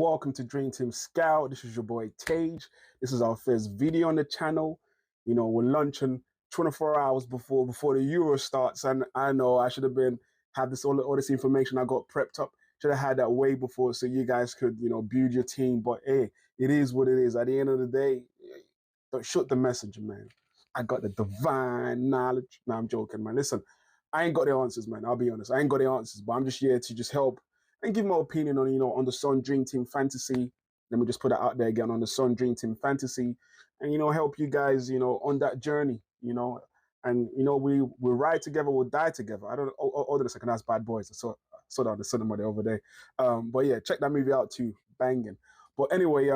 Welcome to Dream Team Scout. This is your boy Tage. This is our first video on the channel. You know, we're launching 24 hours before the Euro starts, and I know I should have had all this information. I got prepped up. Should have had that way before, so you guys could build your team. But hey, it is what it is. At the end of the day, don't shoot the messenger, man. I got the divine knowledge. No, I'm joking, man. Listen, I ain't got the answers, man. I'll be honest. I ain't got the answers, but I'm just here to just help and give my opinion on, on the Sun Dream Team Fantasy. Let me just put that out there again, on the Sun Dream Team Fantasy, and, help you guys, on that journey, and, we ride together, we'll die together. I don't, hold on a second, that's Bad Boys. I saw that on the cinema the other day. But yeah, check that movie out too, banging. But anyway,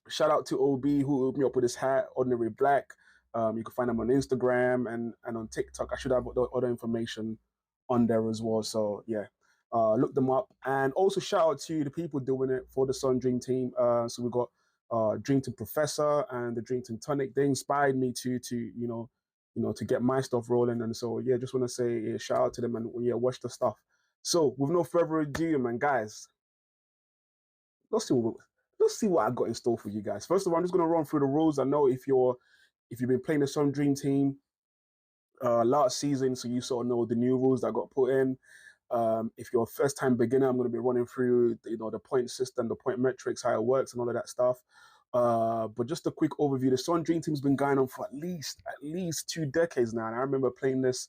shout out to OB who hooked me up with this hat, Ordinary Black. You can find them on Instagram and on TikTok. I should have other information on there as well. So yeah, look them up. And also shout out to the people doing it for the Sun Dream Team. So we've got Dream Team Professor and the Dream Team Tonic. They inspired me to get my stuff rolling. And so yeah, just want to say shout out to them and yeah, watch the stuff. So with no further ado, man, guys, let's see what I got in store for you guys. First of all, I'm just going to run through the rules. I know if you've been playing the Sun Dream Team last season, so you sort of know the new rules that got put in. If you're a first-time beginner, I'm going to be running through the point system, the point metrics, how it works, and all of that stuff. But just a quick overview: the Sun Dream Team's been going on for at least 2 decades now, and I remember playing this,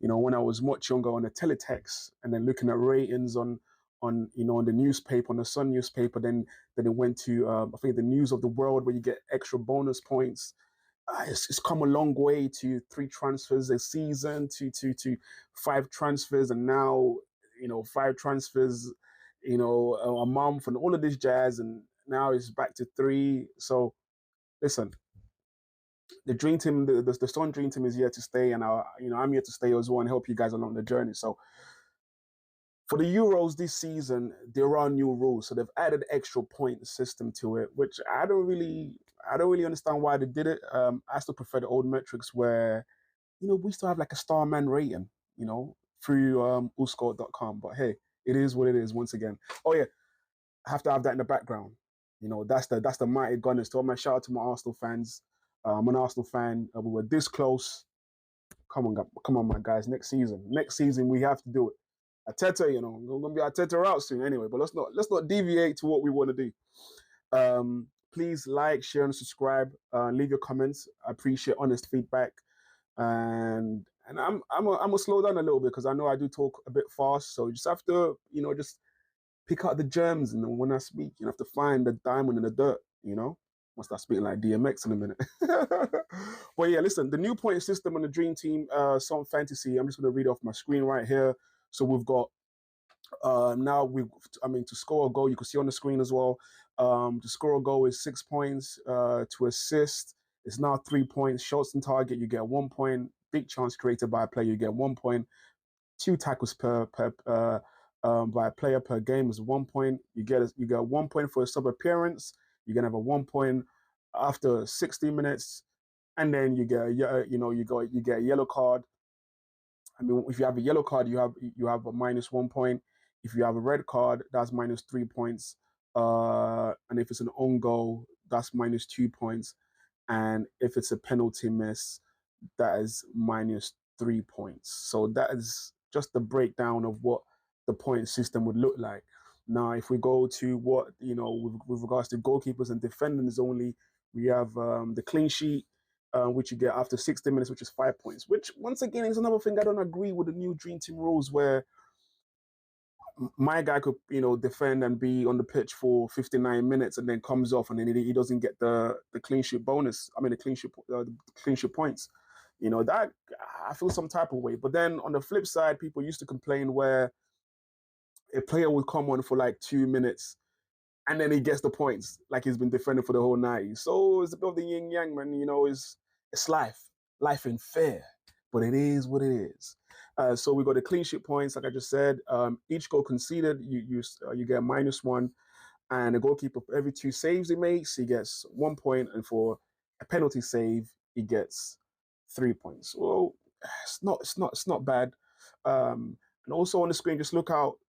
when I was much younger on the teletext, and then looking at ratings on the newspaper, on the Sun newspaper. Then it went to I think the News of the World, where you get extra bonus points. It's come a long way to 3 transfers a season, to 5 transfers, and now 5 transfers a month, and all of this jazz, and now it's back to 3. So listen, the Dream Team, the Sun Dream Team is here to stay, and I'm here to stay as well and help you guys along the journey. So for the Euros this season, there are new rules. So they've added extra point system to it, which I don't really understand why they did it. I still prefer the old metrics where, we still have like a Starman rating, through uscore.com. But hey, it is what it is once again. Oh yeah, I have to have that in the background. That's the mighty Gunners. So my shout out to my Arsenal fans. I'm an Arsenal fan. We were this close. Come on, my guys. Next season we have to do it. Arteta, we're gonna be Arteta out soon anyway. But let's not deviate to what we want to do. Please like, share, and subscribe. Leave your comments. I appreciate honest feedback. And I'm gonna slow down a little bit because I know I do talk a bit fast. So you just have to just pick out the gems, and when I speak, you have to find the diamond in the dirt. Must start speaking like DMX in a minute. But yeah, listen, the new point system on the Dream Team Sun Fantasy. I'm just gonna read off my screen right here. So we've got to score a goal, you can see on the screen as well. To score a goal is 6 points. To assist, it's now 3 points. Shots on target, you get 1 point. Big chance created by a player, you get 1 point. 2 tackles by a player per game is 1 point. You get 1 point for a sub appearance. You're gonna have a 1 point after 60 minutes, and then you get a yellow card. I mean, if you have a yellow card, you have a -1 point. If you have a red card, that's -3 points. And if it's an own goal, that's -2 points. And if it's a penalty miss, that is -3 points. So that is just the breakdown of what the point system would look like. Now, if we go to what, with regards to goalkeepers and defenders only, we have the clean sheet, which you get after 60 minutes, which is 5 points, which once again is another thing I don't agree with the new Dream Team rules, where my guy could, defend and be on the pitch for 59 minutes and then comes off, and then he doesn't get the clean sheet bonus. I mean, the clean sheet points. That I feel some type of way. But then on the flip side, people used to complain where a player would come on for like 2 minutes and then he gets the points, like he's been defending for the whole 90. So it's a bit of the yin yang, man. It's life. Life ain't fair, but it is what it is. So we got the clean sheet points, like I just said. Each goal conceded, you get -1, and the goalkeeper, for every 2 saves he makes, he gets 1 point, and for a penalty save, he gets 3 points. Well, it's not bad. And also on the screen, just look out.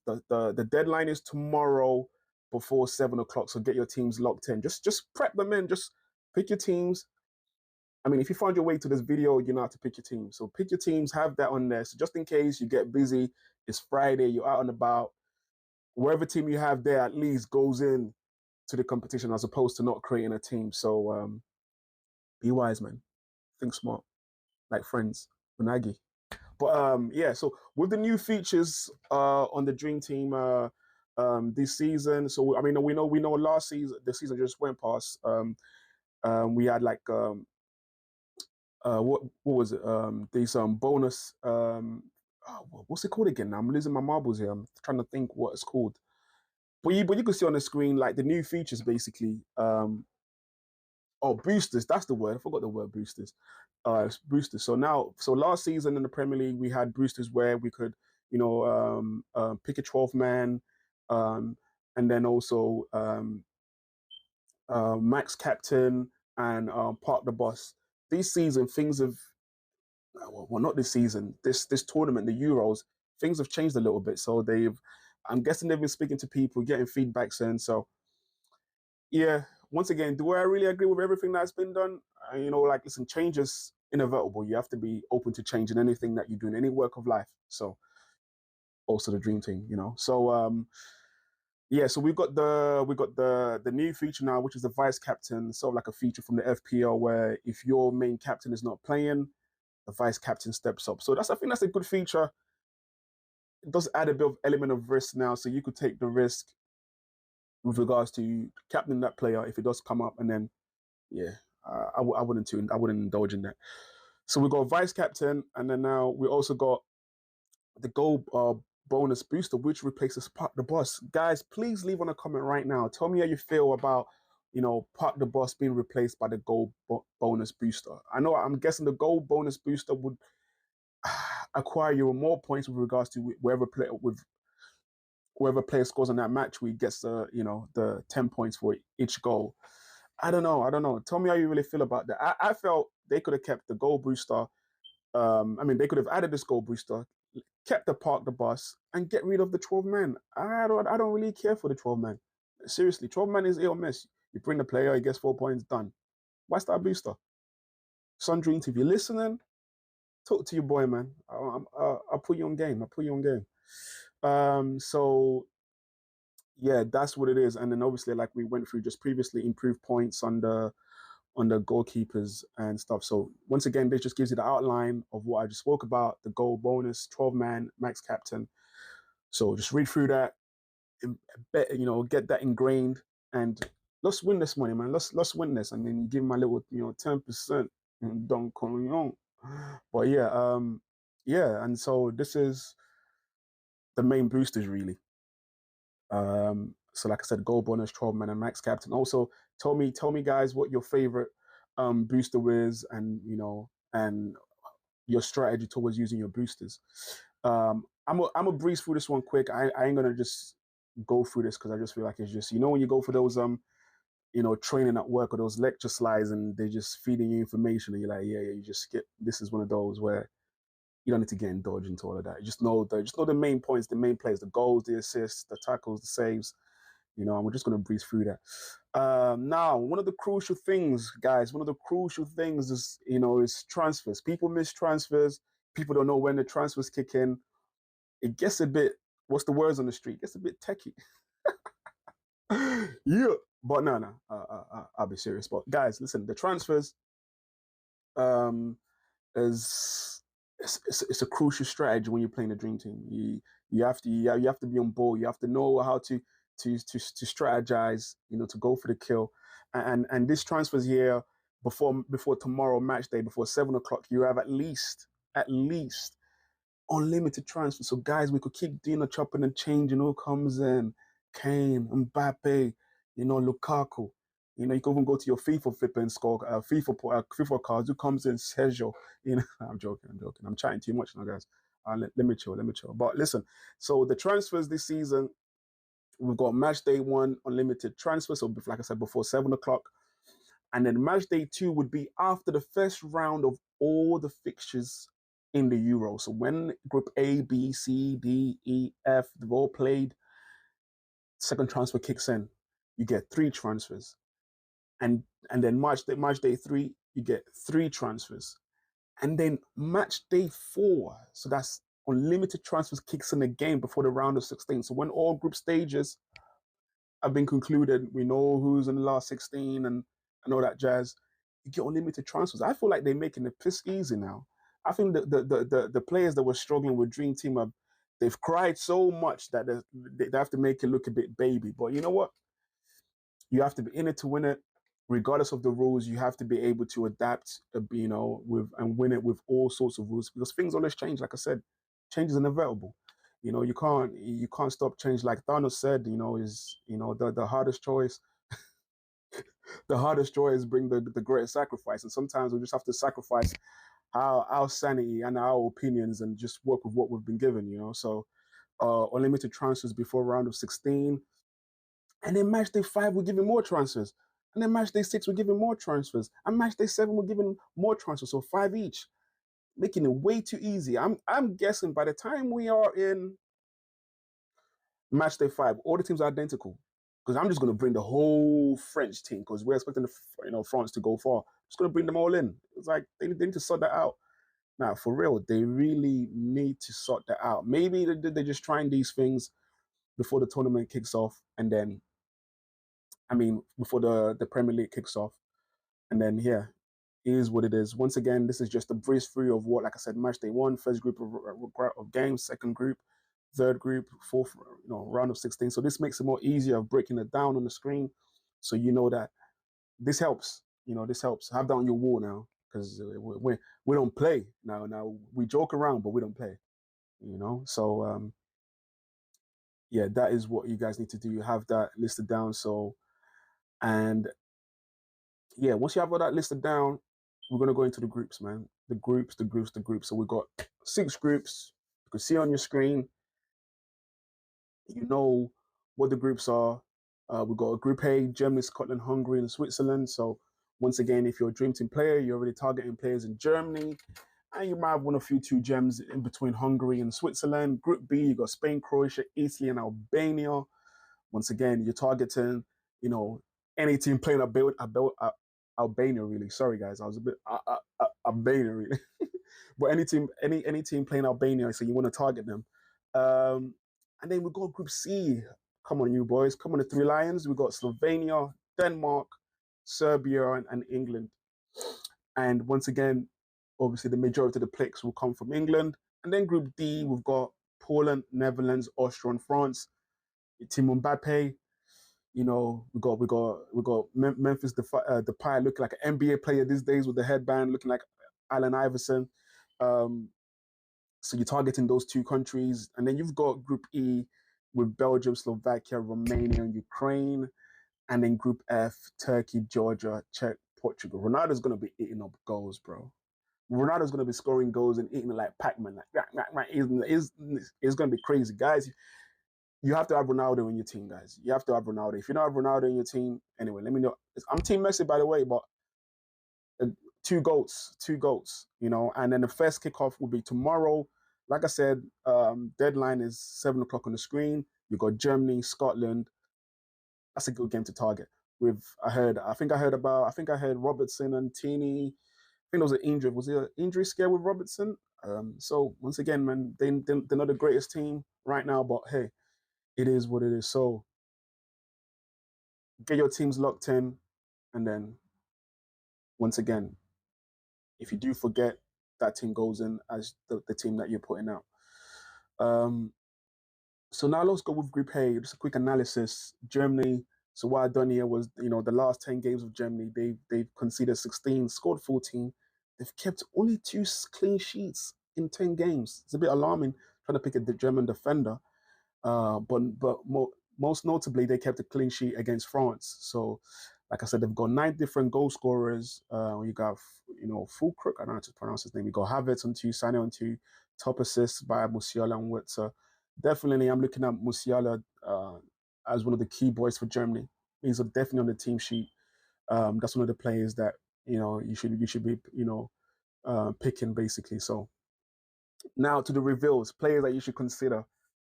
The deadline is tomorrow. before 7 o'clock. So get your teams locked in. Just prep them in. Just pick your teams. I mean, if you find your way to this video, you know how to pick your team. So pick your teams, have that on there. So just in case you get busy, it's Friday, you're out and about, wherever team you have there at least goes in to the competition as opposed to not creating a team. So be wise, man. Think smart, like friends, Unagi. But yeah, so with the new features on the Dream Team this season, so I mean we know last season, the season just went past. We had like what was it? These bonus what's it called again? Now I'm losing my marbles here. I'm trying to think what it's called. But you can see on the screen like the new features basically. Oh, boosters, that's the word. I forgot the word boosters. It's boosters. So last season in the Premier League, we had boosters where we could, pick a 12 man, and then also max captain and park the bus. This season, things have, well, not this season, this tournament, the Euros, things have changed a little bit. So I'm guessing they've been speaking to people, getting feedbacks in. So yeah, once again, do I really agree with everything that's been done? Like, listen, change is inevitable. You have to be open to change in anything that you do in any work of life. So, also the Dream Team, So, yeah, so we got the new feature now, which is the vice captain, sort of like a feature from the FPL, where if your main captain is not playing, the vice captain steps up. So I think that's a good feature. It does add a bit of element of risk now, so you could take the risk with regards to captaining that player if it does come up, and then yeah, I wouldn't indulge in that. So we got vice captain, and then now we also got the goal bonus booster, which replaces Park the Boss. Guys, please leave on a comment right now. Tell me how you feel about Park the Boss being replaced by the goal bonus booster. I'm guessing the goal bonus booster would acquire you more points with regards to whoever player scores on that match week gets the 10 points for each goal. I don't know. Tell me how you really feel about that. I felt they could have kept the goal booster. They could have added this goal booster, kept the park the bus, and get rid of the 12 men. I don't really care for the 12 men. Seriously, 12 men is ill miss. You bring the player, he gets 4 points, done. Why start booster? Sundream, if you're listening, talk to your boy, man. I'll put you on game. So yeah, that's what it is. And then obviously, like we went through just previously, improved points on the goalkeepers and stuff. So once again, this just gives you the outline of what I just spoke about, the goal bonus, 12 man, max captain. So just read through that, get that ingrained, and let's win this money, man. Let's win this. And then you give my little 10% and don't come on. But yeah, and so this is the main boosters really. So like I said, goal bonus, 12 man, and max captain. Also, tell me guys what your favorite booster is, and and your strategy towards using your boosters. I'm a breeze through this one quick. I ain't gonna just go through this because I just feel like it's just when you go for those training at work or those lecture slides and they're just feeding you information and you're like, yeah, you just skip. This is one of those where you don't need to get indulged into all of that. You just know the main points, the main plays, the goals, the assists, the tackles, the saves. And we're just going to breeze through that. Now, one of the crucial things, guys, is transfers. People miss transfers. People don't know when the transfers kick in. It gets a bit, what's the words on the street? It gets a bit techie. Yeah. But no, I'll be serious. But guys, listen, the transfers is it's a crucial strategy when you're playing a Dream Team. You have to be on board. You have to know how to strategize, to go for the kill, and this transfers here before tomorrow match day, before 7 o'clock, you have at least unlimited transfers. So guys, we could keep doing the chopping and changing. Who comes in? Kane, Mbappe, Lukaku. You can even go to your FIFA flip and score FIFA cards. Who comes in? Sergio. I'm joking. I'm chatting too much now, guys. Let me chill. But listen, so the transfers this season, we've got match day 1 unlimited transfer. So like I said, before 7 o'clock. And then match day 2 would be after the first round of all the fixtures in the Euro. So when Group A, B, C, D, E, F, they've all played, second transfer kicks in, you get 3 transfers. And then match day 3, you get 3 transfers. And then match day 4, so that's unlimited transfers, kicks in again before the round of 16. So when all group stages have been concluded, we know who's in the last 16 and all that jazz. You get unlimited transfers. I feel like they're making the piss easy now. I think the players that were struggling with Dream Team they've cried so much that they have to make it look a bit baby. But you know what? You have to be in it to win it. Regardless of the rules, you have to be able to adapt, and win it with all sorts of rules, because things always change. Like I said, change is inevitable. You can't stop change. Like Thanos said, the hardest choice. The hardest choice bring the greatest sacrifice, and sometimes we just have to sacrifice our sanity and our opinions and just work with what we've been given. So unlimited transfers before round of 16. And then match day 5, we're giving more transfers. And then match day 6, we're giving more transfers. And match day 7, we're giving more transfers. So 5 each, making it way too easy. I'm guessing by the time we are in match day 5, all the teams are identical. Because I'm just going to bring the whole French team, because we're expecting France to go far. I'm just going to bring them all in. It's like they need to sort that out. Now, for real, they really need to sort that out. Maybe they're just trying these things before the tournament kicks off, and then before the Premier League kicks off. And then, yeah, it is what it is. Once again, this is just a breeze through of what, like I said, match day 1, first group of games, second group, third group, fourth round of 16. So this makes it more easier of breaking it down on the screen. So you know that this helps. This helps. Have that on your wall now, because we don't play now. Now we joke around, but we don't play. So yeah, that is what you guys need to do. You have that listed down. So, and yeah, once you have all that listed down, we're going to go into the groups, man. The groups. So we've got 6 groups. You can see on your screen. You know what the groups are. We've got a Group A, Germany, Scotland, Hungary, and Switzerland. So once again, if you're a Dream Team player, you're already targeting players in Germany. And you might have 1 or 2 gems in between Hungary and Switzerland. Group B, you got Spain, Croatia, Italy, and Albania. Once again, you're targeting, any team playing Albania, really. Sorry, guys, I was a bit Albania, really. But any team playing Albania, so you want to target them. And then we got Group C. Come on, you boys. Come on, the 3 Lions. We got Slovenia, Denmark, Serbia, and England. And once again, obviously, the majority of the picks will come from England. And then Group D, we've got Poland, Netherlands, Austria, and France. Team Mbappe. We got Memphis Depay looking like an NBA player these days with the headband, looking like Allen Iverson. So you're targeting those 2 countries, and then you've got Group E with Belgium, Slovakia, Romania, and Ukraine, and then Group F, Turkey, Georgia, Czech, Portugal. Ronaldo's gonna be eating up goals, bro. Ronaldo's gonna be scoring goals and eating it like Pac-Man. It's gonna be crazy, guys. You have to have Ronaldo in your team, guys. You have to have Ronaldo. If you don't have Ronaldo in your team, anyway, let me know. I'm Team Messi, by the way, but 2 goats, and then the first kickoff will be tomorrow. Like I said, deadline is 7 o'clock on the screen. You got Germany, Scotland. That's a good game to target. I heard Robertson and Tini. I think there was an injury. Was there an injury scare with Robertson? So once again, man, they're not the greatest team right now, but hey, it is what it is. So get your teams locked in, and then once again, if you do forget, that team goes in as the team that you're putting out. So now let's go with Group A. Just a quick analysis. Germany. So what I've done here was, the last 10 games of Germany, they've conceded 16, scored 14. They've kept only 2 clean sheets in 10 games. It's a bit alarming trying to pick a German defender. But most notably, they kept a clean sheet against France. So, like I said, they've got 9 different goal scorers. You got, Fulkrug, I don't know how to pronounce his name. You got Havertz on 2, Sané on 2, top assists by Musiala and Witzer. Definitely, I'm looking at Musiala as one of the key boys for Germany. He's definitely on the team sheet. That's one of the players that you should be picking, basically. So now to the reveals, players that you should consider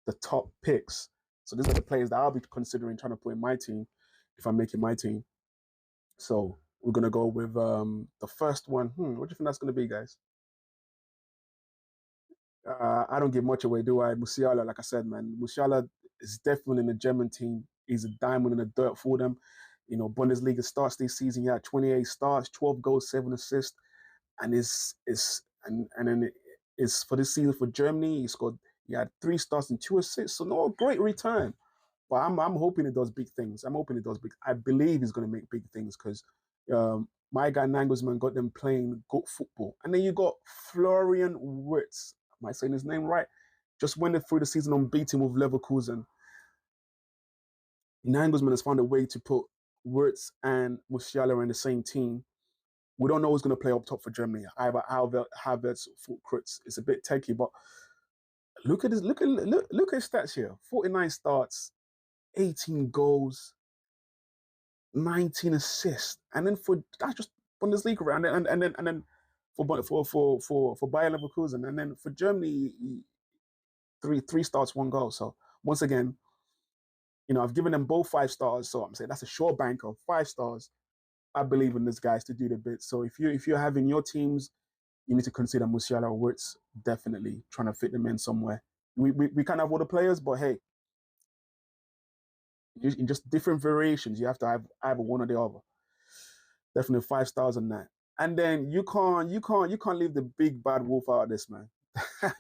the top picks. So these are the players that I'll be considering trying to put in my team if I'm making my team. So we're going to go with the first one. What do you think that's going to be, guys? I don't give much away, do I? Musiala, like I said, man, Musiala is definitely in the German team. He's a diamond in the dirt for them. You know, Bundesliga starts this season. He had 28 starts, 12 goals, 7 assists, and then it's for this season for Germany. He had 3 starts and 2 assists, so no great return. But I'm hoping it does big things. I'm hoping it does big. I believe he's going to make big things because my guy Nagelsmann got them playing good football, and then you got Florian Wirtz. Am I saying his name right? Just went through the season unbeaten with Leverkusen. Nagelsmann has found a way to put Wirtz and Musiala in the same team. We don't know who's going to play up top for Germany. Either Havertz or Fulkrutz. It's a bit techy, but look at his stats here: 49 starts, 18 goals, 19 assists, and then for that's just Bundesliga, and then for Bayer Leverkusen, and then for Germany, three starts, 1 goal. So once again, you know, I've given them both 5 stars, so I'm saying that's a sure bank of 5 stars. I believe in this guys to do the bit. So if you're having your teams, you need to consider Musiala or Wirtz, definitely trying to fit them in somewhere. We can't have all the players, but hey, in just different variations, you have to have either one or the other. Definitely 5 stars on that. And then you can't leave the big bad wolf out of this, man.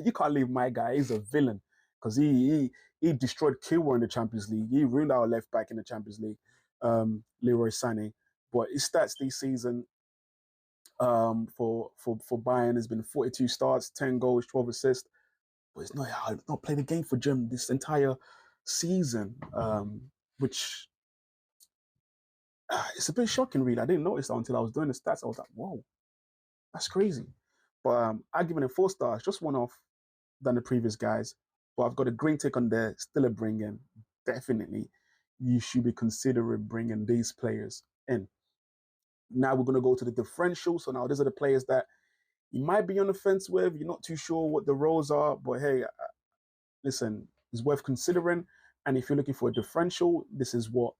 You can't leave my guy. He's a villain because he destroyed Kilwa in the Champions League. He ruined our left back in the Champions League, Leroy Sané. But his stats this season for Bayern has been 42 starts, 10 goals, 12 assists. But he's not played a game for Germany this entire season, which it's a bit shocking, really. I didn't notice that until I was doing the stats. I was like, whoa, that's crazy. But I've given it 4 stars, just one off than the previous guys. But I've got a green tick on there, still a bring in. Definitely, you should be considering bringing these players in. Now we're going to go to the differential. So now these are the players that you might be on the fence with. You're not too sure what the roles are, but hey, listen, it's worth considering. And if you're looking for a differential, this is what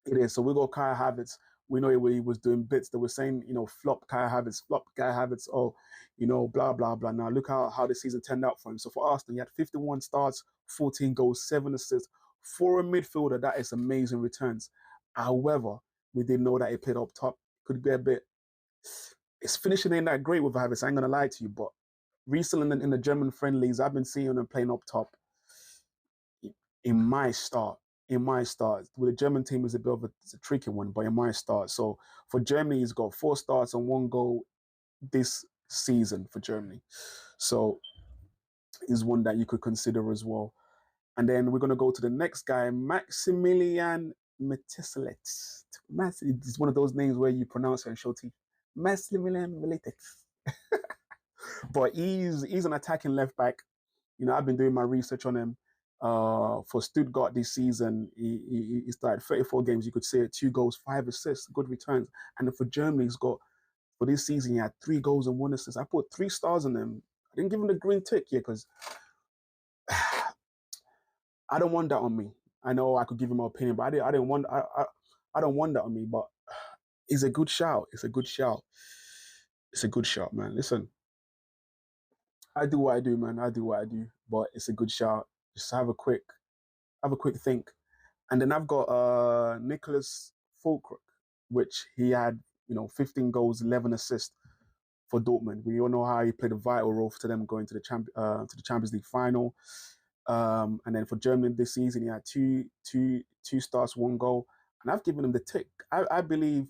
it is. So we got Kai Havertz. We know he was doing bits that were saying, you know, flop Kai Havertz, oh, you know, blah, blah, blah. Now look how the season turned out for him. So for Arsenal, he had 51 starts, 14 goals, 7 assists. For a midfielder, that is amazing returns. However, we did know that he played up top. Could be a bit, it's finishing ain't that great with Havertz, I ain't going to lie to you, but recently in the German friendlies, I've been seeing him playing up top. In my start, with the German team is a bit of a tricky one, but in my start. So for Germany, he's got 4 starts and 1 goal this season for Germany. So he's one that you could consider as well. And then we're going to go to the next guy, Maximilian Metiselet. It's one of those names where you pronounce it and show teeth. Maximilian Metiselet. But he's an attacking left back. You know, I've been doing my research on him. For Stuttgart this season, he started 34 games. You could say it, 2 goals, 5 assists, good returns. And then for Germany, he's got, for this season, he had 3 goals and 1 assist. I put 3 stars on him. I didn't give him the green tick here because I don't want that on me. I know I could give him my opinion, but I don't want that on me. But it's a good shout. It's a good shout. It's a good shout, man. Listen, I do what I do, man. I do what I do. But it's a good shout. Just have a quick think. And then I've got Nicholas Fulkrug, which he had, you know, 15 goals, 11 assists for Dortmund. We all know how he played a vital role to them going to the Champions League final. And then for Germany this season, he had two starts, 1 goal. And I've given him the tick. I believe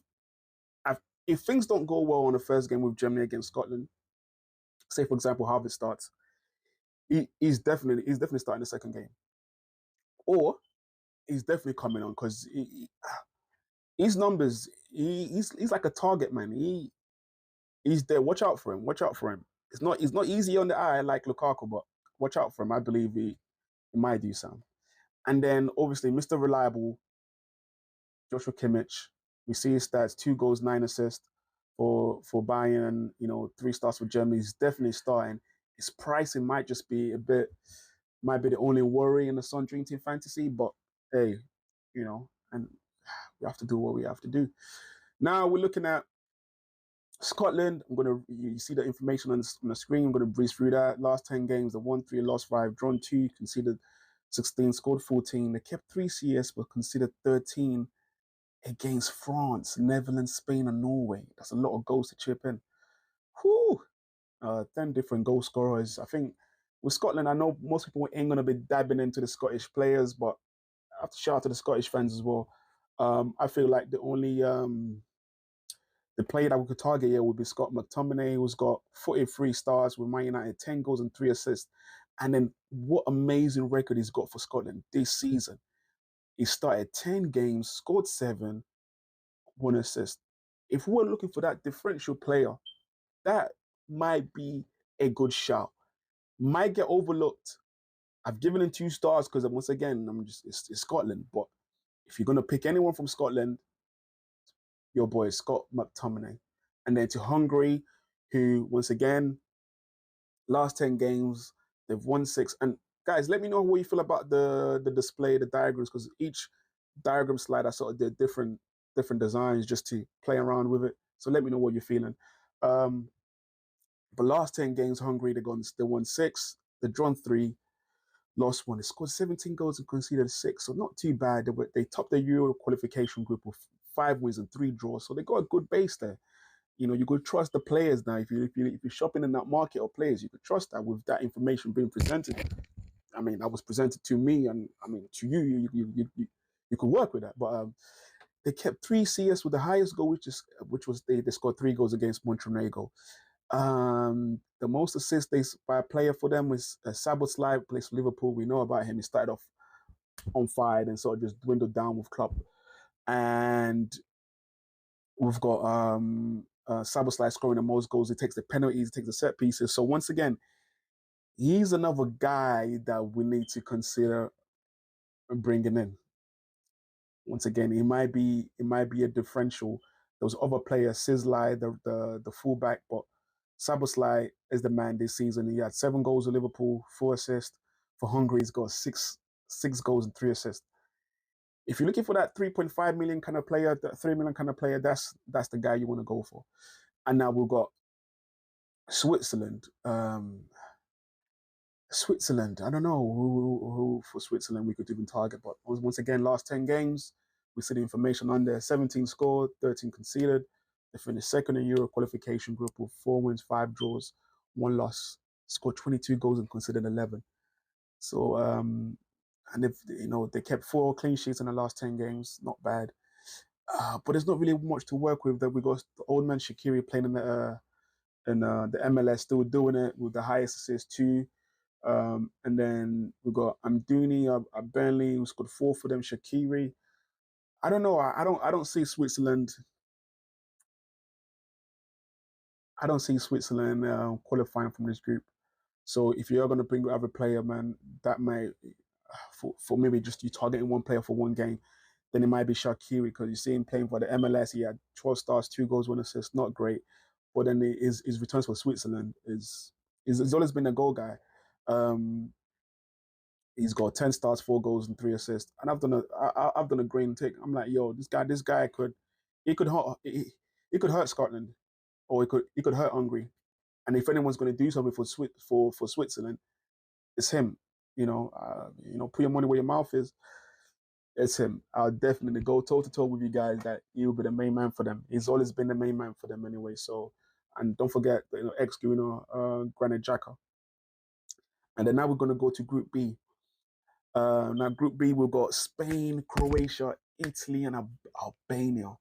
if things don't go well on the first game with Germany against Scotland, say for example, Harvard starts, he's definitely starting the second game. Or he's definitely coming on because his numbers, he's like a target man. He's there. Watch out for him. Watch out for him. It's not easy on the eye like Lukaku, but watch out for him. I believe he might do some. And then obviously Mr. Reliable, Joshua Kimmich. We see his stats: 2 goals, 9 assists for Bayern. You know, 3 starts for Germany. He's definitely starting. His pricing might just be a bit Might be the only worry in the Sun Dream Team fantasy, but hey, and we have to do what we have to do. Now we're looking at Scotland. You see the information on the screen. I'm gonna breeze through that. Last 10 games, they won 3, lost 5, drawn 2, conceded 16, scored 14. They kept 3 CS, but conceded 13 against France, Netherlands, Spain, and Norway. That's a lot of goals to chip in. Whew. 10 different goal scorers. I think with Scotland, I know most people ain't gonna be dabbing into the Scottish players, but I have to shout out to the Scottish fans as well. I feel like the only the player that we could target here would be Scott McTominay, who's got 43 stars with Man United, 10 goals and 3 assists. And then what amazing record he's got for Scotland this season. He started 10 games, scored 7, 1 assist. If we're looking for that differential player, that might be a good shout. Might get overlooked. I've given him 2 stars because once again, it's Scotland. But if you're gonna pick anyone from Scotland, your boy Scott McTominay. And then to Hungary, who once again, last 10 games, they've won 6. And guys, let me know what you feel about the display, the diagrams, because each diagram slide I sort of did different designs just to play around with it. So let me know what you're feeling. But last 10 games, Hungary, they won 6, they drawn 3, lost 1. They scored 17 goals and conceded 6, so not too bad. They topped the Euro qualification group with 5 wins and 3 draws, so they got a good base there. You could trust the players now. If you're shopping in that market of players, you could trust that with that information being presented. I mean, that was presented to me, and I mean to you. You could work with that. But they kept 3 CS with the highest goal, which was they scored 3 goals against Montenegro. The most assists by a player for them was Szoboszlai, plays for Liverpool. We know about him. He started off on fire and sort of just dwindled down with Klopp. And we've got Szoboszlai scoring the most goals. He takes the penalties, he takes the set pieces. So once again, he's another guy that we need to consider bringing in. Once again, it might be a differential. Those other players, Sislai, the fullback, but Szoboszlai is the man this season. He had 7 goals with Liverpool, 4 assists. For Hungary, he's got 6 goals and 3 assists. If you're looking for that 3.5 million kind of player, that 3 million kind of player, that's the guy you want to go for. And now we've got Switzerland. Switzerland, I don't know who for Switzerland we could even target, but once again, last 10 games, we see the information on there. 17 scored, 13 conceded. They finished second in Euro qualification group with 4 wins, 5 draws, 1 loss. Scored 22 goals and conceded 11. So, and they kept 4 clean sheets in the last 10 games, not bad. But there's not really much to work with. That we got the old man Shaqiri playing in the MLS, still doing it with the highest assist 2. And then we got Amdouni at Burnley, who scored 4 for them. Shaqiri. I don't know. I don't see Switzerland. I don't see Switzerland qualifying from this group. So if you're going to bring other player, man, that might for maybe just you targeting one player for one game, then it might be Shaqiri, because you see him playing for the MLS. He had 12 stars, 2 goals, 1 assist, not great. But then his returns for Switzerland is always been a goal guy. He's got 10 stars, 4 goals, and 3 assists. And I've done a green tick. I'm like, yo, this guy could hurt Scotland, or he could hurt Hungary. And if anyone's going to do something for Switzerland, it's him. Put your money where your mouth is. It's him. I'll definitely go toe to toe with you guys that he'll be the main man for them. He's always been the main man for them anyway. So, and don't forget, Granit Xhaka. And then now we're going to go to Group B. Now, Group B, we've got Spain, Croatia, Italy, and Albania.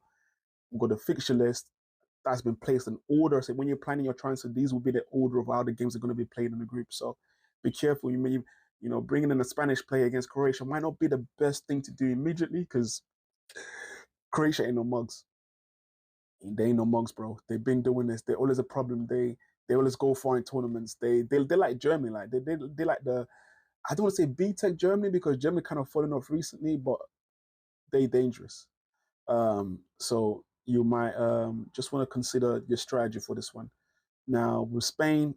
We've got the fixture list that's been placed in order. So when you're planning your transfer, these will be the order of how the games are going to be played in the group. So be careful. You may, bringing in a Spanish player against Croatia might not be the best thing to do immediately, because Croatia ain't no mugs. They ain't no mugs, bro. They've been doing this. They're always a problem. They always go far in tournaments. They're like Germany. Like they like the, I don't want to say B-Tech Germany, because Germany kind of fallen off recently, but they dangerous. So you might just want to consider your strategy for this one. Now with Spain,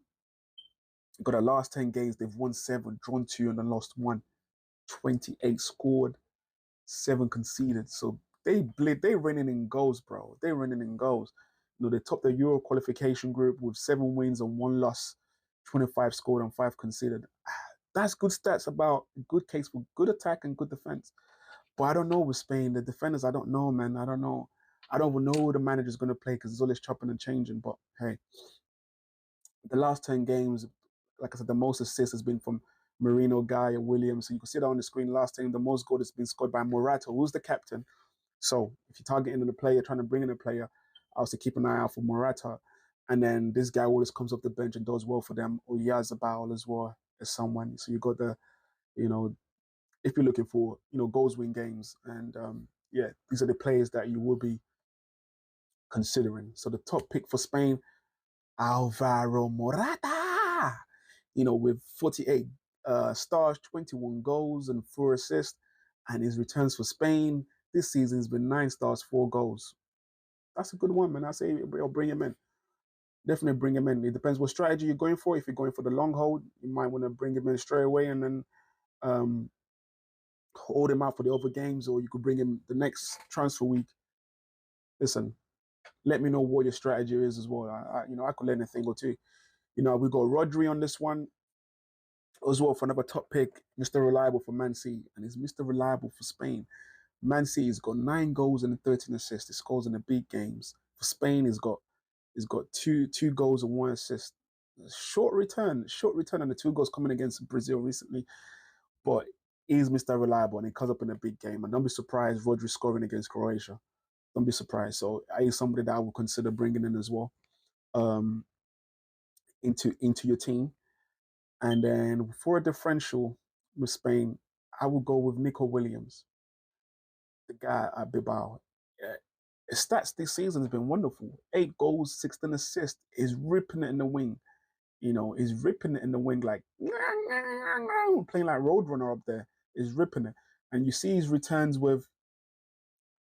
Got the last 10 games, they've won 7, drawn 2, and then lost 1. 28 scored, 7 conceded. So they running in goals, bro. They running in goals. They topped the Euro qualification group with 7 wins and 1 loss, 25 scored and 5 conceded. That's good stats about a good case for good attack and good defense. But I don't know with Spain. The defenders, I don't know, man. I don't know. I don't even know who the manager's going to play because it's always chopping and changing. But hey, the last 10 games, like I said, the most assists has been from Marino, Guy, and Williams. So you can see that on the screen. Last time, the most goal has been scored by Morata, who's the captain. So if you're targeting the player, trying to bring in a player, I also keep an eye out for Morata. And then this guy always comes off the bench and does well for them. Or Yazabal as well as someone. So you got the, if you're looking for, goals win games. And yeah, these are the players that you will be considering. So the top pick for Spain, Alvaro Morata, with 48 stars, 21 goals, and 4 assists. And his returns for Spain this season has been 9 stars, 4 goals. That's a good one, man. I say I'll bring him in. Definitely bring him in. It depends what strategy you're going for. If you're going for the long hold, you might want to bring him in straight away and then hold him out for the other games, or you could bring him the next transfer week. Listen, let me know what your strategy is as well. I could learn a thing or two. We got Rodri on this one as well for another top pick, Mr. Reliable for Man City, and he's Mr. Reliable for Spain. Man City's got 9 goals and 13 assists. He scores in the big games. For Spain, he's got two goals and 1 assist. Short return on the 2 goals coming against Brazil recently, but he's Mr. Reliable and he comes up in a big game. And don't be surprised Rodri scoring against Croatia. Don't be surprised. So he's somebody that I would consider bringing in as well into your team. And then for a differential with Spain, I will go with Nico Williams, the guy at Bilbao. His stats this season has been wonderful. 8 goals, 16 assists. He's ripping it in the wing. He's ripping it in the wing like playing like Roadrunner up there. He's ripping it. And you see his returns with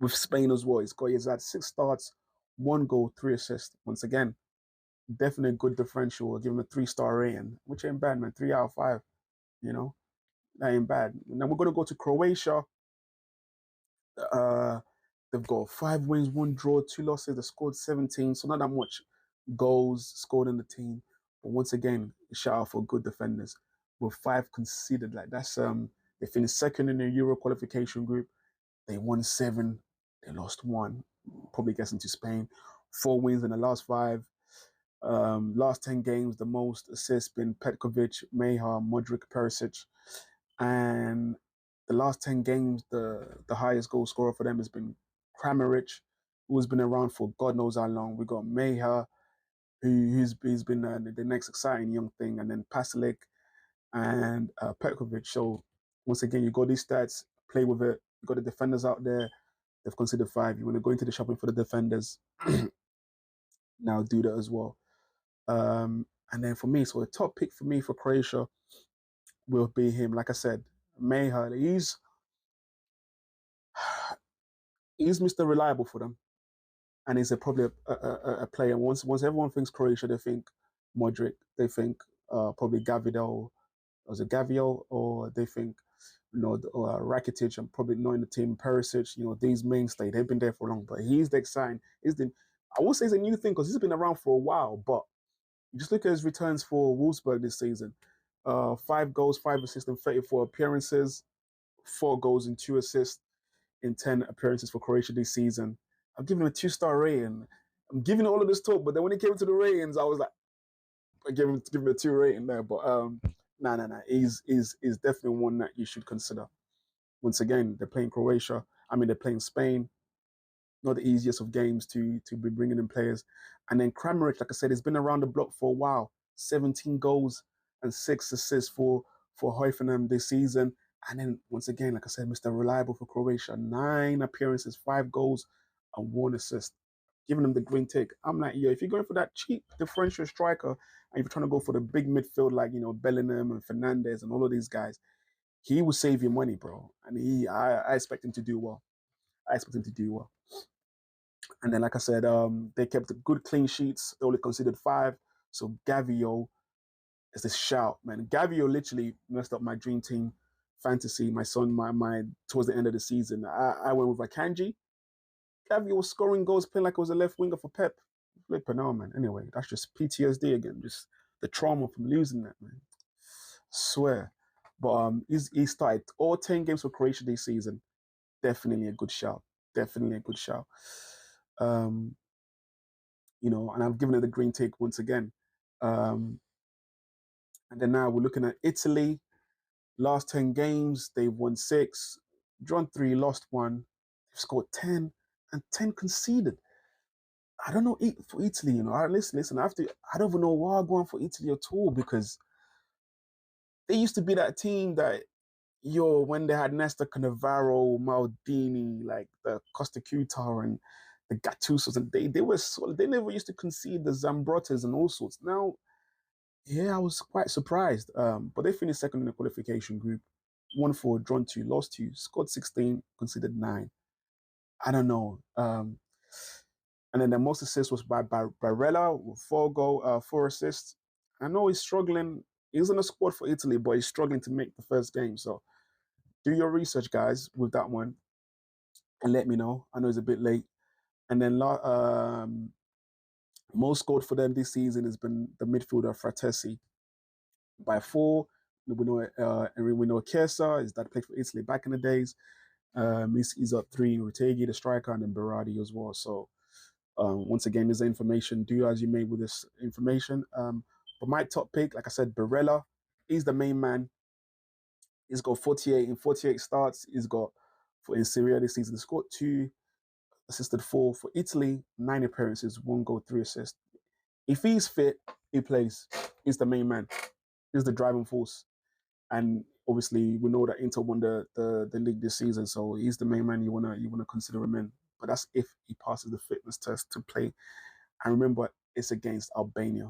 Spain as well. He's had 6 starts, 1 goal, 3 assists. Once again, definitely a good differential. I'll give him a 3-star rating, which ain't bad, man. 3 out of 5. That ain't bad. Now we're gonna go to Croatia. Uh, they've got 5 wins, 1 draw, 2 losses. They scored 17, so not that much goals scored in the team. But once again, shout out for good defenders. With 5 conceded, like that's they finished second in the Euro qualification group. They won 7, they lost 1. Probably gets into Spain. 4 wins in the last 5. Last 10 games, the most assists been Petkovic, Meha, Modric, Perisic. And the last 10 games, the highest goal scorer for them has been Kramaric, who's been around for God knows how long. We got Meha, who's been the next exciting young thing, and then Pasalic and Petkovic. So once again, you got these stats, play with it. You got the defenders out there. They've considered 5. You want to go into the shopping for the defenders. Now do that as well. And then for me, so a top pick for me for Croatia will be him. Like I said, Meha. He's Mr. Reliable for them, and he's probably a player. Once everyone thinks Croatia, they think Modric. They think probably Gavidel, was it Gavio, or they think Rakitic, and probably not in the team. Perisic, these mainstay. They've been there for long, but he's the exciting. I won't say it's a new thing because he's been around for a while, but just look at his returns for Wolfsburg this season. 5 goals, 5 assists in 34 appearances, 4 goals and 2 assists in 10 appearances for Croatia this season. I'm giving him a 2-star rating. I'm giving all of this talk, but then when it came to the ratings, I was like, I give him a 2 rating there. But nah. He's definitely one that you should consider. Once again, they're playing Croatia. They're playing Spain. Not the easiest of games to be bringing in players. And then Kramaric, like I said, has been around the block for a while. 17 goals and 6 assists for Hoffenheim this season. And then once again, like I said, Mr. Reliable for Croatia. 9 appearances, 5 goals, and 1 assist. Giving them the green tick. I'm like, if you're going for that cheap differential striker, and you're trying to go for the big midfield like Bellingham and Fernandez and all of these guys, he will save you money, bro. And I expect him to do well. And then, like I said, they kept good clean sheets. They only conceded 5. So Gavio, It's this shout, man. Gavio literally messed up my dream team fantasy. My son, my towards the end of the season, I went with Akanji. Gavio was scoring goals, playing like it was a left winger for Pep. Flipping out, man. Anyway, that's just PTSD again. Just the trauma from losing that, man. I swear. But he started all 10 games for Croatia this season. Definitely a good shout. Definitely a good shout. Um, and I've given it the green take once again. And then now we're looking at Italy. Last 10 games, they've won 6, drawn 3, lost 1. They've scored 10 and 10 conceded. I don't know for Italy, listen, I don't even know why I'm going for Italy at all, because they used to be that team that, when they had Nesta Cannavaro, Maldini, like the Costa Curta and the Gattusos, and they were solid. They never used to concede the Zambrottas and all sorts. Now, yeah, I was quite surprised. But they finished second in the qualification group. 1-4, drawn 2, lost 2, scored 16, conceded 9. I don't know. And then the most assists was by Barella with 4 assists. I know he's struggling. He's in the squad for Italy, but he's struggling to make the first game. So do your research, guys, with that one, and let me know. I know it's a bit late. And then most scored for them this season has been the midfielder Fratesi by 4. We know Chiesa is that played for Italy back in the days. He's up 3. Retegui, the striker, and then Berardi as well. So once again, there's information. Do as you may with this information. But my top pick, like I said, Barella. He's the main man. He's got 48 starts. He's got in Serie A this season. He scored 2, assisted 4 for Italy. 9 appearances, 1 goal, 3 assists. If he's fit, he plays. He's the main man. He's the driving force. And obviously, we know that Inter won the league this season, so he's the main man you wanna consider him in. But that's if he passes the fitness test to play. And remember, it's against Albania.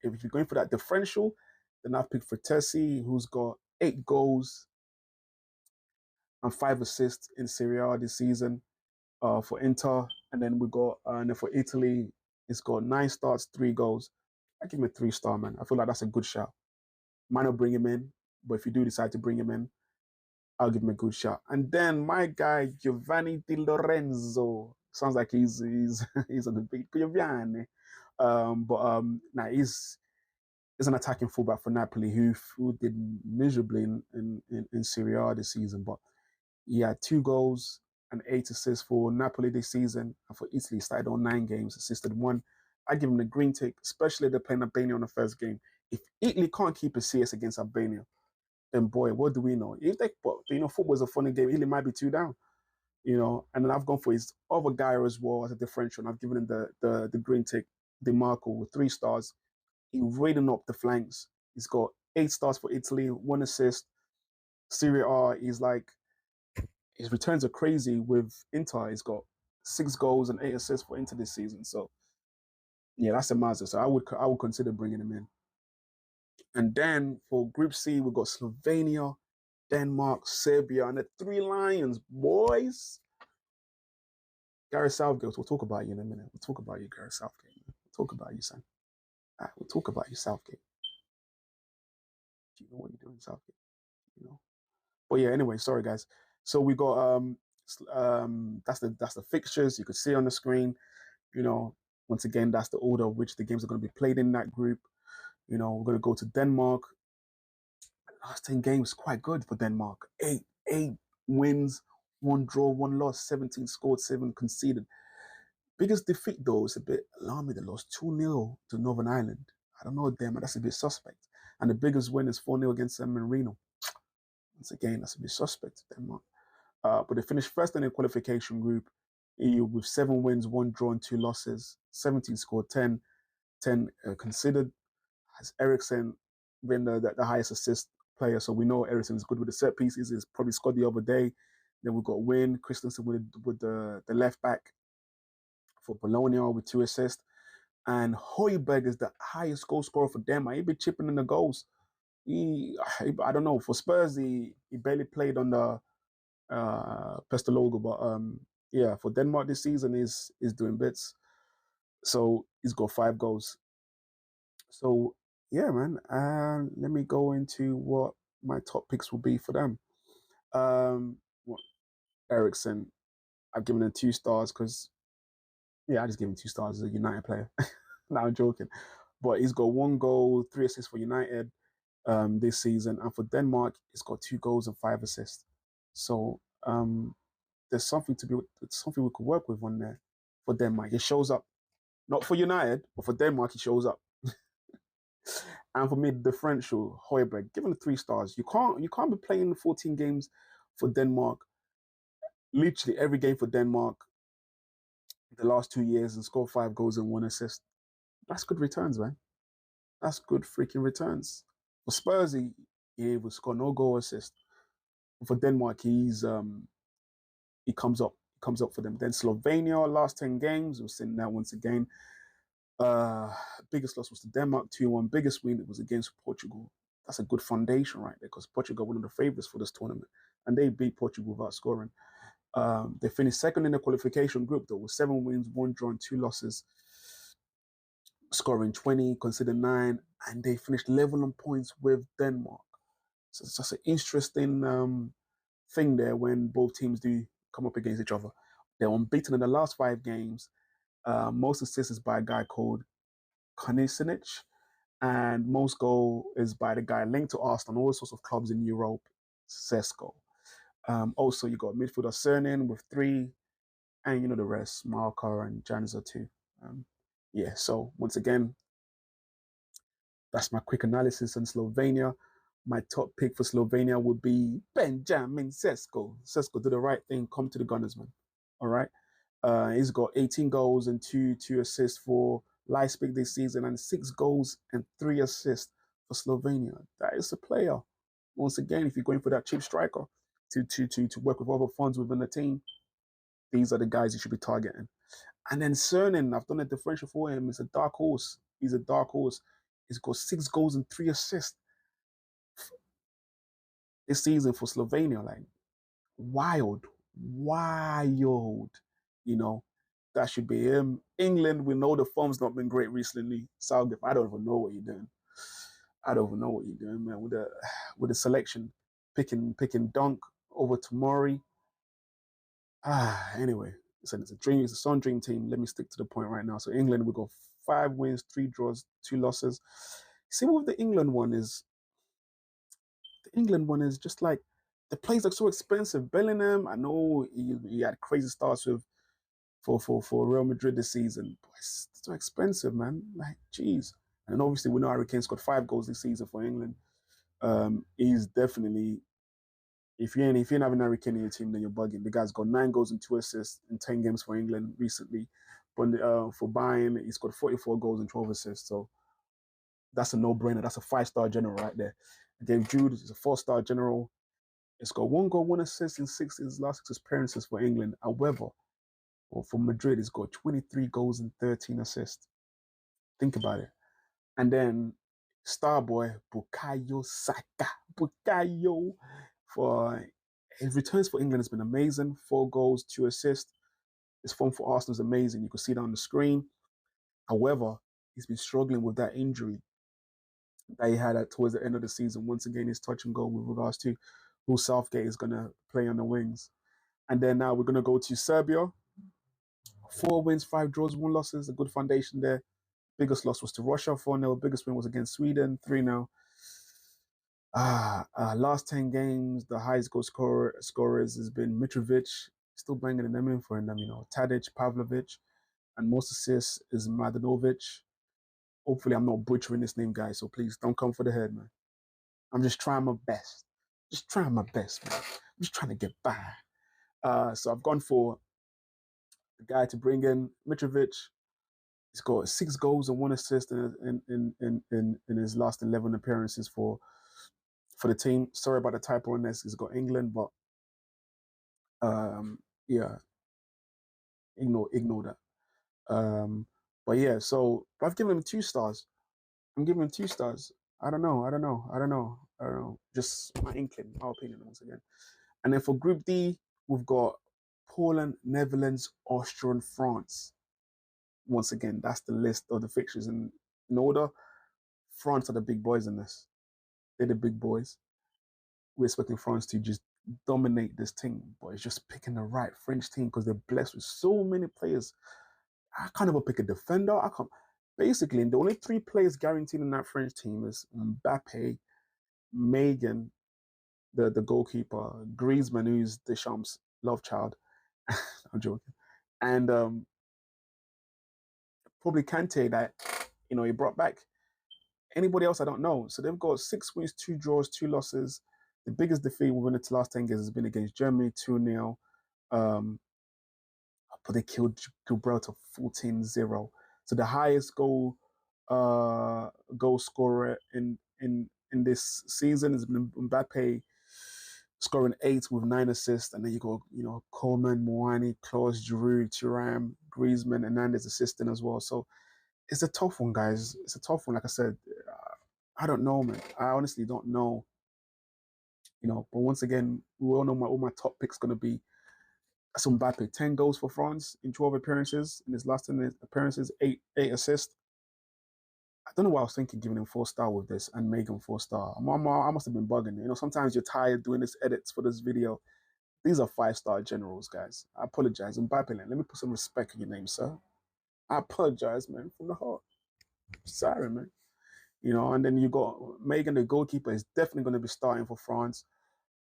If you're going for that differential, then I've picked Fratesi, who's got 8 goals and 5 assists in Serie A this season for Inter. And then we got, and then for Italy, it's got 9 starts, 3 goals. I give him a 3-star, man. I feel like that's a good shout. Might not bring him in, but if you do decide to bring him in, I'll give him a good shot. And then my guy, Giovanni Di Lorenzo. Sounds like he's on the beat. Giovanni. Nah, he's an attacking fullback for Napoli who did miserably in Serie A this season. But he had 2 goals and 8 assists for Napoli this season. And for Italy, started on 9 games, assisted 1. I give him the green tick, especially they're playing Albania on the first game. If Italy can't keep a CS against Albania, then boy, what do we know? Football is a funny game. Italy might be 2 down, And then I've gone for his other guy as well as a differential. And I've given him the green tick, DeMarco, with 3 stars. He's raiding up the flanks. He's got 8 stars for Italy, 1 assist. Serie A, his returns are crazy with Inter. He's got 6 goals and 8 assists for Inter this season. So yeah, that's a Mazda. So I would consider bringing him in. And then for Group C, we've got Slovenia, Denmark, Serbia, and the 3 Lions, boys. Gareth Southgate, we'll talk about you in a minute. We'll talk about you, Gareth Southgate. We'll talk about you, son. We'll talk about you, Southgate. Do you know what you're doing, Southgate? But yeah, anyway, sorry guys. So we got that's the fixtures you could see on the screen. Once again, that's the order of which the games are going to be played in that group. We're going to go to Denmark. Last 10 games, quite good for Denmark. 8 wins, 1 draw, 1 loss, 17 scored, 7 conceded. Biggest defeat, though, is a bit alarming. They lost 2-0 to Northern Ireland. I don't know, Denmark, that's a bit suspect. And the biggest win is 4-0 against San Marino. Once again, that's a bit suspect, Denmark. But they finished first in the qualification group with 7 wins, 1 draw, and 2 losses. 17 scored, 10 considered. Has Eriksen been the highest assist player? So we know Eriksen is good with the set pieces. He's probably scored the other day. Then we've got Wynn, Christensen with the left back for Bologna with 2 assists. And Højbjerg is the highest goal scorer for Denmark. He'd be chipping in the goals. I don't know. For Spurs, he barely played on the Pestalozzi, but yeah, for Denmark this season is doing bits. So he's got 5 goals. So yeah, man. Let me go into what my top picks will be for them. What Ericsson, I've given him 2 stars because yeah, I just give him 2 stars as a United player. No, I'm joking. But he's got 1 goal, 3 assists for United this season, and for Denmark, he's got 2 goals and 5 assists. So there's something we could work with on there for Denmark. He shows up, not for United, but for Denmark, he shows up. And for me, the differential, Højbjerg, give him 3 stars. You can't be playing 14 games for Denmark, literally every game for Denmark the last 2 years and score 5 goals and 1 assist. That's good returns, man. That's good freaking returns. For Spurs, he will score no goal assist. For Denmark, he comes up for them. Then Slovenia, last 10 games, we're seeing that once again. Biggest loss was to Denmark, 2-1. Biggest win it was against Portugal. That's a good foundation right there because Portugal were one of the favourites for this tournament. And they beat Portugal without scoring. They finished second in the qualification group though with 7 wins, 1 draw, and 2 losses, scoring 20, considered 9, and they finished level on points with Denmark. So it's just an interesting thing there when both teams do come up against each other. They're unbeaten in the last 5 games. Most assists is by a guy called Konisinic, and most goal is by the guy linked to Arsenal, all sorts of clubs in Europe, Sesko. Also, you got midfielder Cernan with 3, and you know the rest, Marker and Janza too. Yeah, so once again, that's my quick analysis on Slovenia. My top pick for Slovenia would be Benjamin Sesko. Sesko did the right thing, come to the Gunners, man. All right. He's got 18 goals and two assists for Leipzig this season, and 6 goals and 3 assists for Slovenia. That is a player. Once again, if you're going for that cheap striker to work with other funds within the team, these are the guys you should be targeting. And then Cernan, I've done a differential for him. He's a dark horse. He's a dark horse. He's got 6 goals and 3 assists this season for Slovenia. Like wild, wild. You know, that should be him. England, we know the form's not been great recently. Southgate, I don't even know what you're doing. I don't even know what you're doing, man. With the selection, picking Dunk over Tomori. Anyway, it's a dream. It's a Sun Dream team. Let me stick to the point right now. So England, we got 5 wins, 3 draws, 2 losses. See what the England one is. The England one is just like the players are so expensive. Bellingham, I know he had crazy starts with for Real Madrid this season, but it's so expensive, man. Like, geez. And obviously, we know Harry Kane's got 5 goals this season for England. He's definitely, if you're having Harry Kane in your team, then you're bugging. The guy's got 9 goals and 2 assists in 10 games for England recently. But for Bayern, he's got 44 goals and 12 assists. So that's a no-brainer. That's a 5-star general right there. Dave Jude is a 4-star general. It's got 1 goal, 1 assist in his last 6 appearances for England. However, for Madrid, he's got 23 goals and 13 assists. Think about it. And then star boy Bukayo Saka. Bukayo for his returns for England has been amazing. 4 goals, 2 assists. His form for Arsenal is amazing. You can see that on the screen. However, he's been struggling with that injury that he had towards the end of the season. Once again, his touch and go with regards to who Southgate is going to play on the wings. And then now we're going to go to Serbia. 4 wins, 5 draws, 1 losses. A good foundation there. Biggest loss was to Russia, 4-0. Biggest win was against Sweden, 3-0. Last 10 games, the highest goal scorers has been Mitrovic, still banging them in for them, Tadic, Pavlovic, and most assists is Mladenovic. Hopefully, I'm not butchering this name, guys, so please don't come for the head, man. I'm just trying my best. Just trying my best, man. I'm just trying to get by. So I've gone for the guy to bring in Mitrovic. He's got 6 goals and 1 assist in his last 11 appearances for the team. Sorry about the typo on this. He's got England, but yeah, ignore that. But yeah, so I've given him 2 stars. I'm giving him 2 stars. I don't know. Just my inkling, my opinion once again. And then for Group D, we've got Poland, Netherlands, Austria, and France. Once again, that's the list of the fixtures in order. France are the big boys in this. They're the big boys. We're expecting France to just dominate this team, but it's just picking the right French team because they're blessed with so many players. I can't even pick a defender. I can't. Basically, the only 3 players guaranteed in that French team is Mbappe, Megan, the goalkeeper, Griezmann, who's Deschamps' love child. I'm joking, and probably Kante that he brought back. Anybody else, I don't know. So they've got 6 wins, 2 draws, 2 losses. The biggest defeat within the last 10 games has been against Germany, 2-0. But they killed Gibraltar 14-0. So the highest goal scorer in this season has been Mbappe, scoring 8 with 9 assists. And then you go, Coleman, Moani, Klose, Giroud, Thuram, Griezmann, Hernandez assisting as well. So it's a tough one, guys. It's a tough one. Like I said, I don't know, man. I honestly don't know. But once again, we all know all my top picks going to be some Mbappe. 10 goals for France in 12 appearances. In his last 10 appearances, 8 assists. I don't know what I was thinking giving him 4-star with this and Megan 4-star. I must have been bugging. Sometimes you're tired doing this edits for this video. These are 5-star generals, guys. I apologize. Mbappe, let me put some respect in your name, sir. I apologize, man, from the heart. Sorry, man. And then you got Megan, the goalkeeper, is definitely going to be starting for France.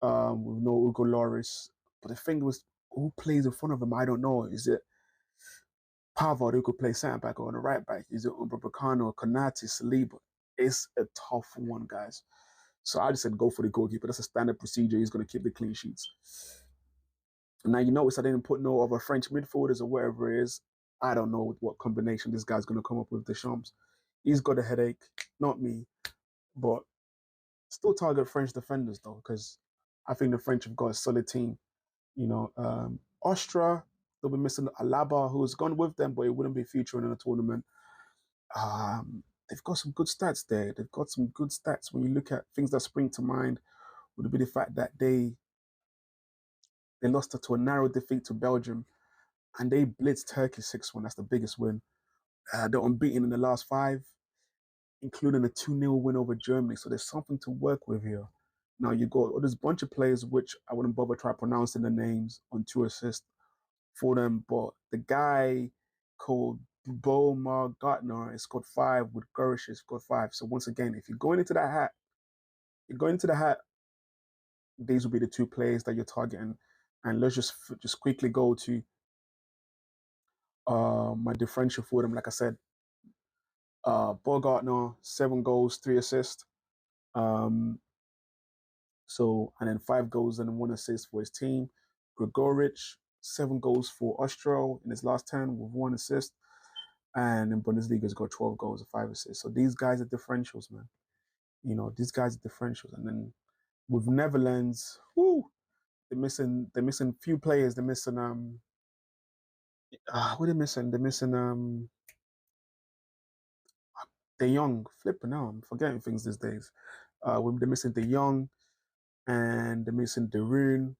With no Hugo Lloris. But the thing was, who plays in front of him? I don't know. Is it Pavard who could play centre back or on the right back? Is it Upamecano, Konate, Saliba? It's a tough one, guys. So I just said go for the goalkeeper. That's a standard procedure. He's going to keep the clean sheets. Now, you notice I didn't put no other French midfielders or whatever it is. I don't know what combination this guy's going to come up with, Deschamps. He's got a headache, not me. But still target French defenders, though, because I think the French have got a solid team. Austria, they'll be missing Alaba, who's gone with them, but it wouldn't be featuring in a tournament. They've got some good stats there. They've got some good stats when you look at things that spring to mind. Would be the fact that they lost to a narrow defeat to Belgium, and they blitzed Turkey 6-1. That's the biggest win. They're unbeaten in the last 5, including a 2-0 win over Germany. So there's something to work with here. Now you got this bunch of players which I wouldn't bother try pronouncing the names on 2 assists for them, but the guy called Bomar Gartner has scored 5 with Gorish has scored 5. So once again, if you're going into the hat, these will be the 2 players that you're targeting. And let's just quickly go to my differential for them. Like I said, Baumgartner, 7 goals, 3 assists. And then 5 goals and 1 assist for his team. Gregorich, 7 goals for Austria in his last 10 with 1 assist. And in Bundesliga, he's got 12 goals and 5 assists. So these guys are differentials, man. These guys are differentials. And then with Netherlands, they're missing few players. They're missing what are they missing? They're missing De Jong. Flipping now. I'm forgetting things these days. They're missing De Jong and they're missing De Roon,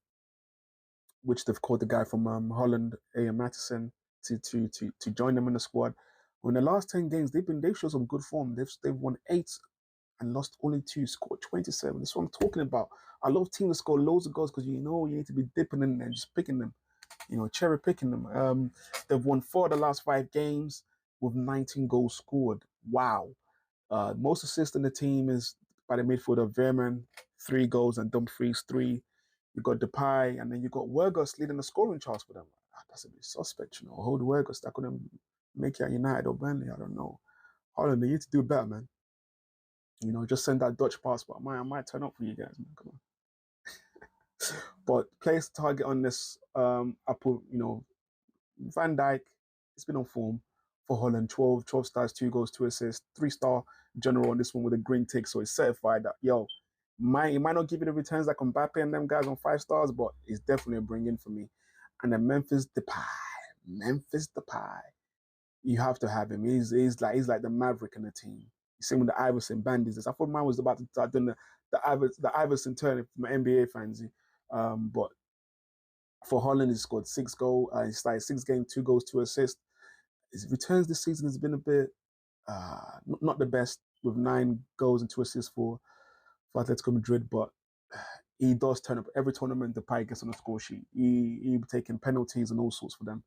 which they've called the guy from Holland, A.M. Matteson, to join them in the squad. Well, in the last 10 games, they've showed some good form. They've won 8 and lost only 2, scored 27. That's what I'm talking about. I love teams that score loads of goals because you need to be dipping in and just picking them, cherry picking them. They've won 4 of the last 5 games with 19 goals scored. Wow. Most assists in the team is by the midfielder Veerman, 3 goals, and Dumfries 3. You got Depay, and then you got Wergos leading the scoring charts for them. That's a bit suspect, Hold Wergos, that couldn't make it at United or Burnley. I don't know. Holland, they need to do better, man. Just send that Dutch passport. I might turn up for you guys, man. Come on. But players to target on this, I put, Van Dijk, it's been on form for Holland. 12 stars, 2 goals, 2 assists, 3-star general on this one with a green tick. So it's certified that, it might not give you the returns like Mbappe and them guys on 5 stars, but it's definitely a bring in for me. And then Memphis Depay. You have to have him. He's like the maverick in the team. Same with the Iverson Bandits. I thought mine was about to start doing the Iverson turn for my NBA fans. But for Holland, he scored 6 goals. He started 6 games, 2 goals, 2 assists. His returns this season has been a bit not the best. with 9 goals and 2 assists for Atletico Madrid, but he does turn up every tournament. The pie gets on the score sheet. He taking penalties and all sorts for them.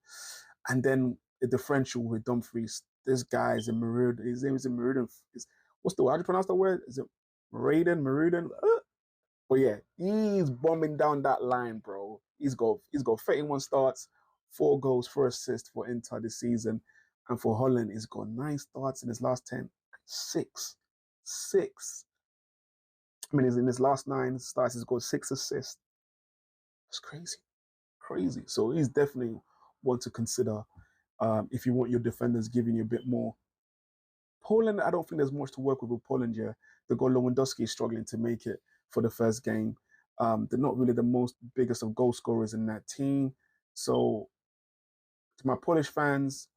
And then the differential with Dumfries. This guy is a Meriden. His name is a Meriden. What's the word? How do you pronounce that word? Is it Meriden? But yeah, he's bombing down that line, bro. He's got 31 starts, 4 goals, 4 assists for Inter this season. And for Holland, he's got 9 starts in his last 10. 6. I mean, in his last 9 starts, he's got 6 assists. That's crazy. So he's definitely one to consider if you want your defenders giving you a bit more. Poland, I don't think there's much to work with Poland here. The goal Lewandowski is struggling to make it for the first game. They're not really the biggest of goal scorers in that team. So to my Polish fans,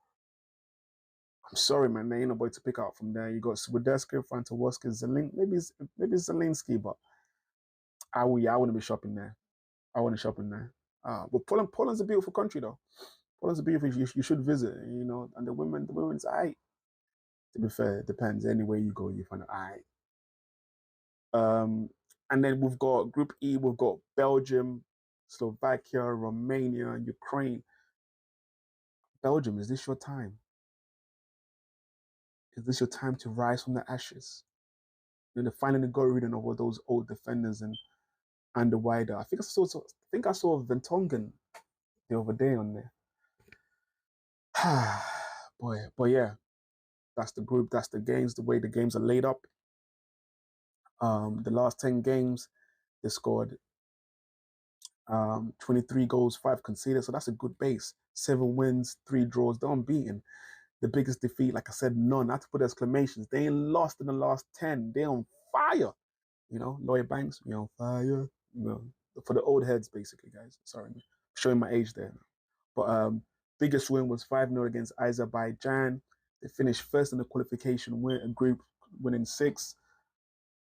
I'm sorry, man. There ain't nobody to pick out from there. You got Swiderski, Frantowoski, maybe Zelinski, but I wouldn't be shopping there. I want to shop in there. But Poland's a beautiful country, though. Poland's a beautiful. You should visit. You know, and the women's aight. To be fair, it depends. Anywhere you go, you find it aight. And then we've got Group E. We've got Belgium, Slovakia, Romania, and Ukraine. Belgium, is this your time? Is this your time to rise from the ashes? You know, they finally got rid of all those old defenders and the wider. I think I saw Ventongen the other day on there. Boy, but yeah, that's the group, that's the games, the way the games are laid up. The last 10 games, they scored 23 goals, 5 conceded, so that's a good base. 7 wins, 3 draws, they're unbeaten. The biggest defeat, like I said, none. I have to put exclamations. They ain't lost in the last 10. They're on fire. You know, Lloyd Banks, you're on fire. You know, for the old heads, basically, guys. Sorry, I'm showing my age there. But biggest win was 5-0 against Azerbaijan. They finished first in the qualification group, winning 6.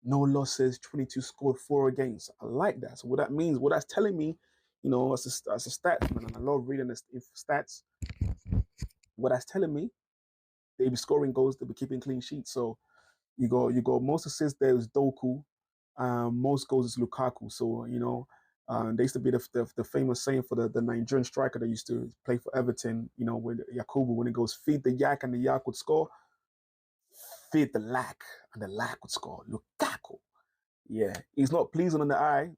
No losses, 22 scored, 4 against. I like that. So what that means, what that's telling me, you know, as a stats man, and I love reading the stats. What that's telling me, they be scoring goals, they be keeping clean sheets. So you got most assists there is Doku, most goals is Lukaku. So you know, they used to be the famous saying for the Nigerian striker that used to play for Everton. You know, with Yakubu, when it goes feed the yak and the yak would score, feed the lack and the lack would score. Lukaku, yeah, he's not pleasing on the eye,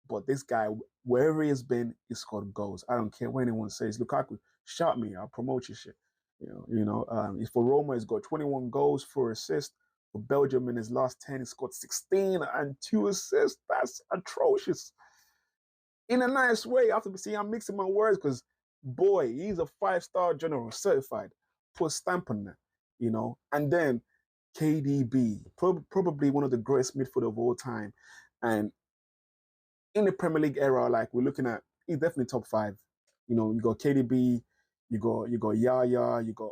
but this guy, wherever he has been, he scored goals. I don't care what anyone says. Lukaku, shout me, I'll promote your shit. He's for Roma. He's got 21 goals, 4 assists. For Belgium, in his last 10, he scored 16 and 2 assists. That's atrocious. In a nice way, I have to see I'm mixing my words because, boy, he's a 5-star general, certified. Put a stamp on that, you know. And then KDB, probably one of the greatest midfield of all time. And in the Premier League era, like we're looking at, he's definitely top 5. You know, you got KDB, you got Yaya, you got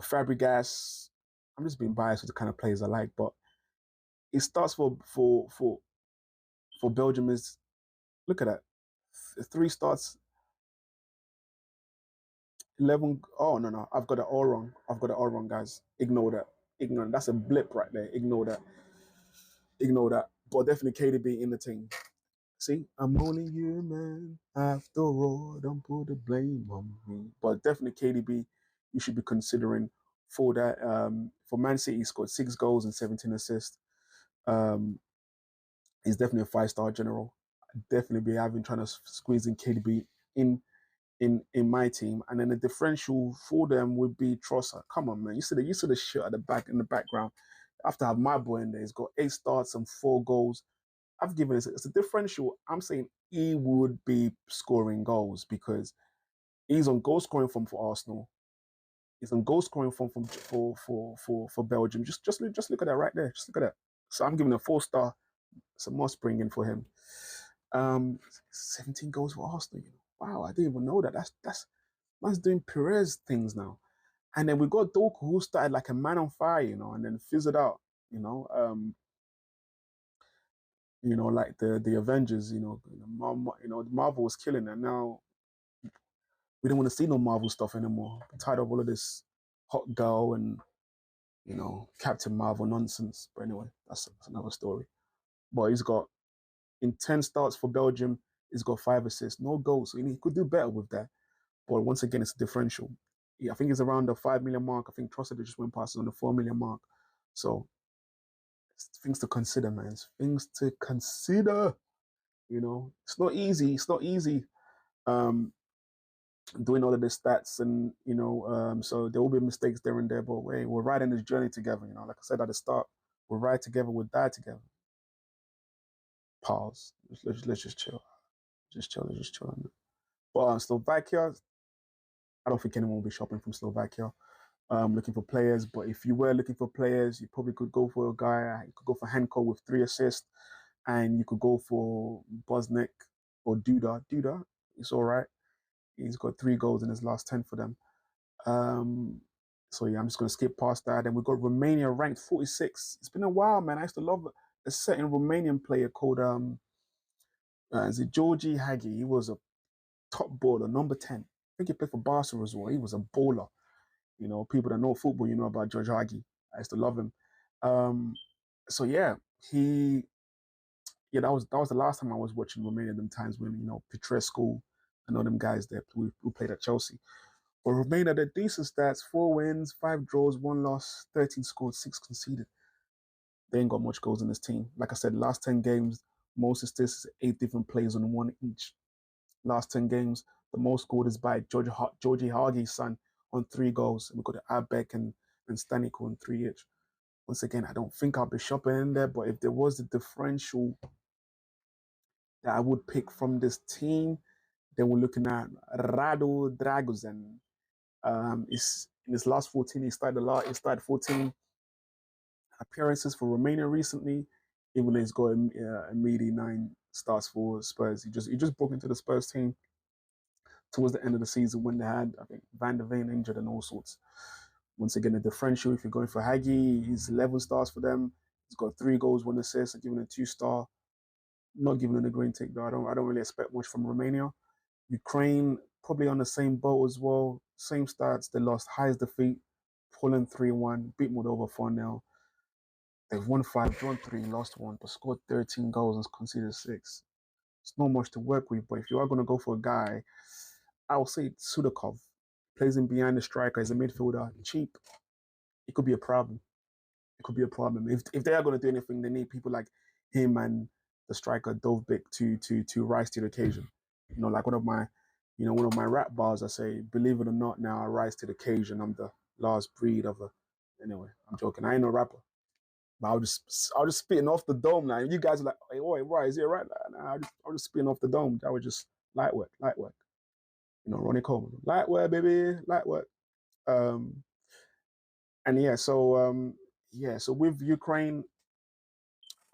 Fabregas. I'm just being biased with the kind of players I like, but it starts for Belgium is, look at that, 3 starts, 11. Oh no, I've got it all wrong, guys. Ignore that. That's a blip right there. Ignore that. But definitely KDB in the team. See, I'm only human after all. Don't put the blame on me. But definitely KDB, you should be considering for that. For Man City, he scored 6 goals and 17 assists. He's definitely a 5-star general. I'd definitely be trying to squeeze in KDB in my team. And then the differential for them would be Trossard. Come on, man. You see the shit at the back in the background. I have to have my boy in there. He's got 8 starts and 4 goals. I've given it, it's a differential. I'm saying he would be scoring goals because he's on goal scoring form for Arsenal. He's on goal scoring form for Belgium. Just look at that right there. Just look at that. So I'm giving a 4-star. Some more springing for him. 17 goals for Arsenal. You know, wow, I didn't even know that. That's doing Perez things now. And then we got Doku, who started like a man on fire, you know, and then fizzled out. Like the Avengers, Marvel was killing it. Now we don't want to see no Marvel stuff anymore. I'm tired of all of this hot girl and you know, Captain Marvel nonsense. But anyway, that's another story. But he's got, in 10 starts for Belgium, he's got 5 assists, no goals. So he could do better with that. But once again, it's a differential. I think he's around the 5 million mark. I think Trossard just went past on the 4 million mark. So it's things to consider, man. It's things to consider. You know, it's not easy. It's not easy. Doing all of the stats and so there will be mistakes there and there, but hey, we're riding this journey together. You know, like I said at the start, we'll ride together, we'll die together. Pause. Let's just chill. Just chill. Let's just chill. But Slovakia, I don't think anyone will be shopping from Slovakia. Looking for players, but if you were looking for players, you probably could go for a guy. You could go for Henko with 3 assists, and you could go for Bosniak or Duda. Duda, it's all right. He's got 3 goals in his last 10 for them. So yeah, I'm just gonna skip past that. And we've got Romania ranked 46. It's been a while, man. I used to love a certain Romanian player called is it Georgi Hagi? He was a top baller, number 10. I think he played for Barca as well. He was a baller. You know, people that know football, you know about George Hagi. I used to love him. So yeah, that was the last time I was watching Romania. Them times when Petrescu and all them guys there who played at Chelsea. But Romania, they're decent stats: 4 wins, 5 draws, 1 loss, 13 scored, 6 conceded. They ain't got much goals in this team. Like I said, last 10 games, most assists, 8 different players on 1 each. Last 10 games, the most scored is by Georgie Hagi's son on 3 goals. And we've got Abek and Stanico on 3 each. Once again, I don't think I'll be shopping in there, but if there was a differential that I would pick from this team, then we're looking at Radu Draguzen. In his last 14, he started 14 appearances for Romania recently, even though he's got a meaty 9 starts for Spurs. He just broke into the Spurs team towards the end of the season when they had, I think, Van der Veen injured and all sorts. Once again, the differential, if you're going for Hagi, he's 11 stars for them. He's got 3 goals, 1 assist. I'm giving a 2-star. Not giving him a green tick though. I don't really expect much from Romania. Ukraine, probably on the same boat as well. Same stats. They lost highest defeat, Poland 3-1, beat Moldova 4-0. They've won 5, drawn 3, lost 1, but scored 13 goals and conceded 6. It's not much to work with, but if you are going to go for a guy, I will say Sudakov. Plays in behind the striker as a midfielder, cheap. It could be a problem. It could be a problem. If they are going to do anything, they need people like him and the striker Dovbik to rise to the occasion. You know, like one of my rap bars. I say, believe it or not, now I rise to the occasion. I'm the last breed of a. Anyway, I'm joking. I ain't no rapper, but I'll just spitting off the dome now. You guys are like, hey, wait, right? Is it right? Nah, I'll just spitting off the dome. That was just light work. You know, Ronnie Coleman, light work, baby, light work. And so with Ukraine,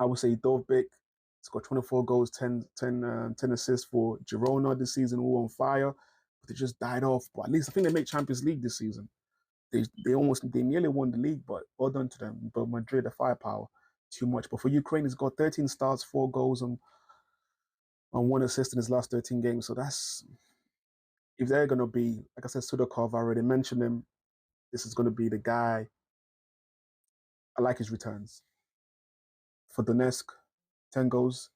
I would say Dovbik. He's got 24 goals, 10 assists for Girona this season, all on fire. But they just died off. But at least I think they made Champions League this season. They nearly won the league, but well done to them. But Madrid, the firepower, too much. But for Ukraine, he's got 13 starts, 4 goals, and 1 assist in his last 13 games. So that's, if they're going to be, like I said, Sudakov, I already mentioned him. This is going to be the guy. I like his returns. For Donetsk, 10 goals.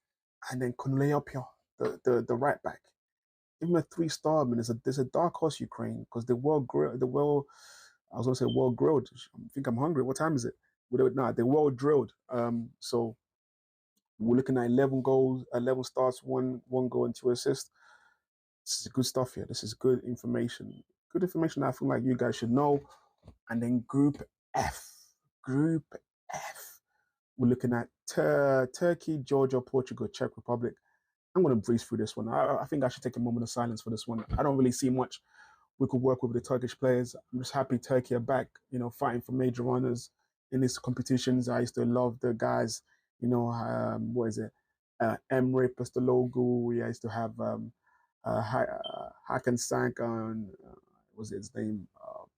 And then Konleopia, the right back. Give him a 3-star, man. There's a dark horse Ukraine because they're well grilled. I was gonna say well grilled. I think I'm hungry. What time is it? They're well drilled. So we're looking at 11 goals, 11 starts, one goal and 2 assists. This is good stuff here. This is good information. Good information that I feel like you guys should know. And then Group F. Group F. We're looking at Turkey, Georgia, Portugal, Czech Republic. I'm going to breeze through this one. I think I should take a moment of silence for this one. I don't really see much we could work with the Turkish players. I'm just happy Turkey are back, fighting for major honors in these competitions. I used to love the guys, what is it? Emre Pestologu. I used to have Hakan Sank on, was it his name?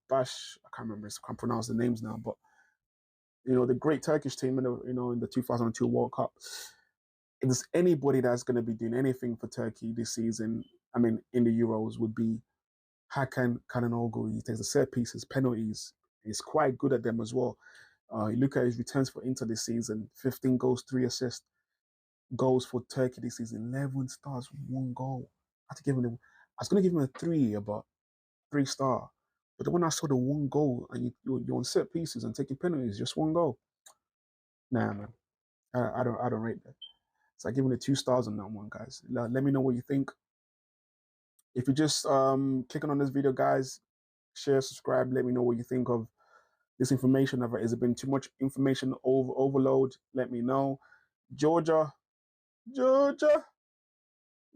Bash. I can't remember. I can't pronounce the names now, but the great Turkish team in the 2002 World Cup. If there's anybody that's going to be doing anything for Turkey this season, I mean, in the Euros, would be Hakan Çalhanoğlu. He takes the set pieces, penalties. He's quite good at them as well. You look at his returns for Inter this season: 15 goals, 3 assists. Goals for Turkey this season: 11 stars, 1 goal. I had to give him. I was going to give him a 3, but 3-star. But when I saw the 1 goal and you're on set pieces and taking penalties, just 1 goal. Nah, man, I don't rate that. So I give him the 2 stars on that one, guys. Let me know what you think. If you're just clicking on this video, guys, share, subscribe. Let me know what you think of this information. Has it been too much information overload? Let me know. Georgia. I don't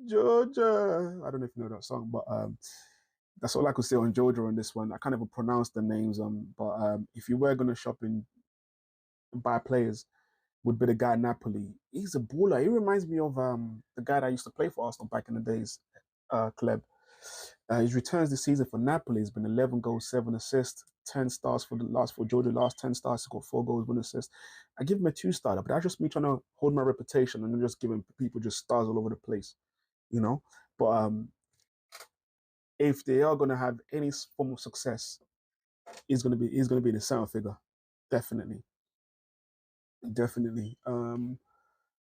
know if you know that song, but that's all I could say on Georgia on this one. I can't even pronounce the names. But if you were gonna shop and buy players, would be the guy Napoli. He's a baller. He reminds me of the guy that used to play for Arsenal back in the days, Kleb. His returns this season for Napoli has been 11 goals, 7 assists, 10 stars for Georgia. Last 10 stars, he got 4 goals, 1 assist. I give him a 2-star, but that's just me trying to hold my reputation and just giving people just stars all over the place, you know. But if they are going to have any form of success, he's going to be the center figure, definitely.